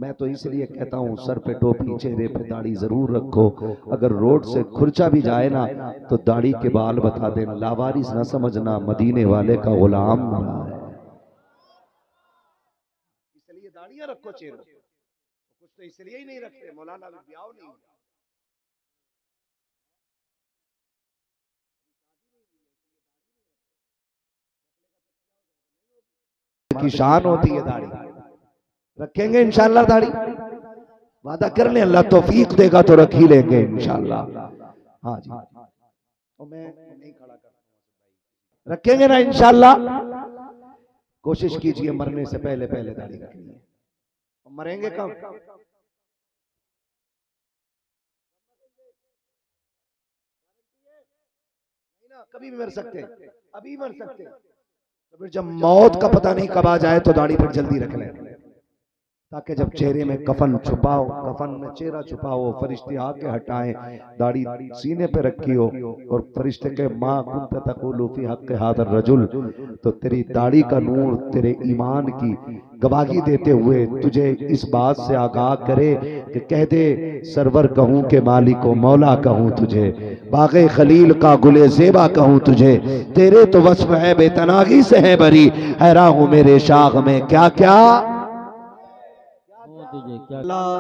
मैं तो इसलिए कहता हूँ सर पे टोपी चेहरे पे दाढ़ी जरूर रखो। अगर रोड से खुर्चा भी जाए ना तो दाढ़ी के बाल बता देना, लावारिस ना समझना, मदीने वाले का गुलाम मरा है। इसलिए दाढ़ियां रखो चेहरे, कुछ तो इसलिए ही नहीं रखते, मौलाना भी ब्याह नहीं की शान होती है दाढ़ी। रखेंगे इंशाल्लाह दाढ़ी, वादा कर ले, अल्लाह तौफीक देगा तो रख ही लेंगे इंशाल्लाह। हाँ जी, तो मैं नहीं खड़ा करता, रखेंगे ना इंशाल्लाह। कोशिश कीजिए मरने से पहले पहले दाढ़ी रखनी है। मरेंगे कब? कभी भी मर सकते, अभी मर सकते। तो फिर जब मौत का पता नहीं कब आ जाए तो दाढ़ी पर जल्दी रख लें, ताकि जब चेहरे में कफन छुपाओ, कफन में चेहरा छुपाओ, फरिश्ते आके हटाएं, दाढ़ी सीने पे रखी हो और फरिश्ते के माँ कुंत तक़ूलु फी हक़्क़ि हाज़ा रजुल, तो तेरी दाढ़ी का नूर तेरे ईमान की गवाही देते हुए तुझे इस बात से आगाह करे कि कह दे सरवर कहूँ के मालिक मौला कहूँ तुझे, बाग़े खलील का गुले ज़ेबा कहूँ तुझे, तेरे तो वस्फ़ है बेतनागी से है बरी, हैरान हूँ मेरे शाख में क्या क्या। अल्लाह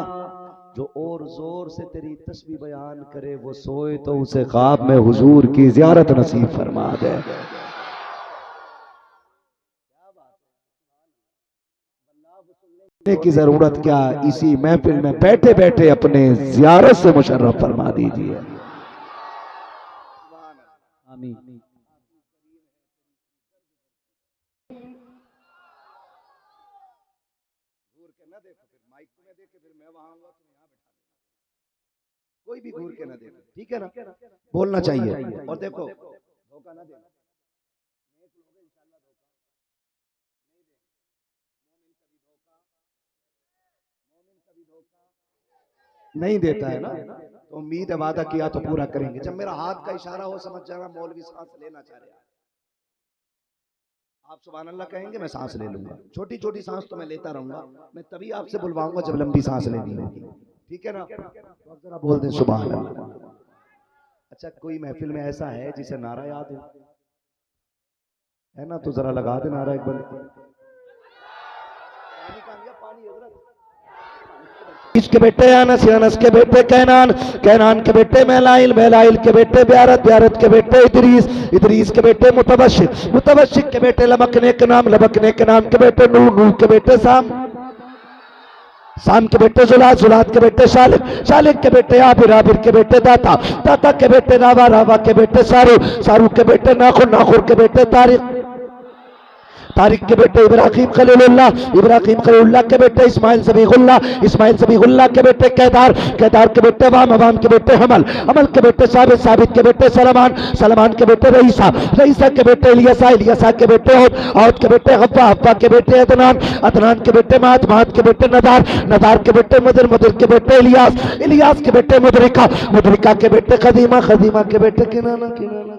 जो और जोर से तेरी तस्बीह बयान करे वो सोए तो उसे ख्वाब में हुजूर की ज़ियारत नसीब फरमा दे। की जरूरत क्या, इसी महफिल में बैठे बैठे अपने ज़ियारत से मुशर्रफ फरमा दीजिए। आमीन। कोई भी घूर के ना देना, ठीक है ना, बोलना चाहिए। और देखो धोखा ना देना, नहीं देता है ना, तो उम्मीद है वादा किया तो पूरा करेंगे। जब मेरा हाथ का इशारा हो समझ जाना मौलवी सांस लेना चाह रहे हैं, आप सुभान अल्लाह कहेंगे मैं सांस ले लूंगा। छोटी छोटी सांस तो मैं लेता रहूंगा, मैं तभी आपसे बुलवाऊंगा जब लंबी सांस लेनी होगी, ठीक है ना। तो आप जरा बोल दें सुभान अल्लाह। अच्छा कोई महफिल में ऐसा है जिसे नारा याद है ना, तो जरा लगा दे नारा एक बार। इसके बेटे अनस, अनस के बेटे कैनान, कैनान के बेटे मेलाइल, मेलाइल के बेटे ब्यारत, ब्यारत के बेटे इदरीस, इदरीस के बेटे मुतबश्शिर, मुतबश्शिर के बेटे लबकने के नाम, लबकने के नाम के बेटे नूह, नूह के बेटे साम, साम के बेटे जुलाद, जुलाद के बेटे शालिक, शालिक के बेटे आबिर, आबिर के बेटे दाता, दाता के बेटे रावा, रावा के बेटे सारू, सारू के बेटे नाखुर, नाखुर के बेटे तारिक, तारिक के बेटे इब्राहिम खलीलुल्लाह, इब्राहिम खलीलुल्लाह के बेटे इस्माइल ज़बीहुल्लाह, इस्माइल ज़बीहुल्लाह के बेटे कैदार, कैदार के बेटे वाम, वाम के बेटे हमल, हमल के बेटे साबित, साबित के बेटे सलमान, सलमान के बेटे रईसा, रईसा के बेटे इलियासा, इलियासा के बेटे औद, औद के बेटे हव्वा, हव्वा के बेटे अदनान, अदनान के बेटे मात, मात के बेटे नदार, नदार के बेटे मुदर, मुदर के बेटे इलियास, इलियास के बेटे मुदरिका, मुदरिका के बेटे खदीमा, खदीमा के बेटे किनाना, किनाना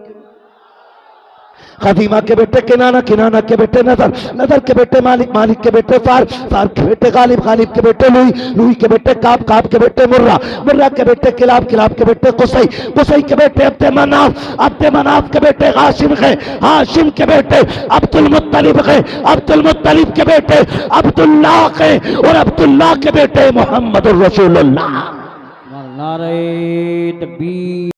खदीमा के बेटे किनाना, किनाना के बेटे नजर, नजर के बेटे मालिक, मालिक के बेटे फार, फार के बेटे गालिब, गालिब के बेटे लुई, लुई के बेटे काब, काब के बेटे मुर्रा, मुर्रा के बेटे किलाब, किलाब के बेटे कुसई, कुसई के बेटे अब्दे मनाफ, अब्दे मनाफ के बेटे हाशिम है, हाशिम के बेटे अब्दुल मुत्तलिब है, अब्दुल मुत्तलिब के बेटे अब्दुल्लाह है और अब्दुल्लाह के बेटे मोहम्मद रसूलुल्लाह। नारे तकबीर।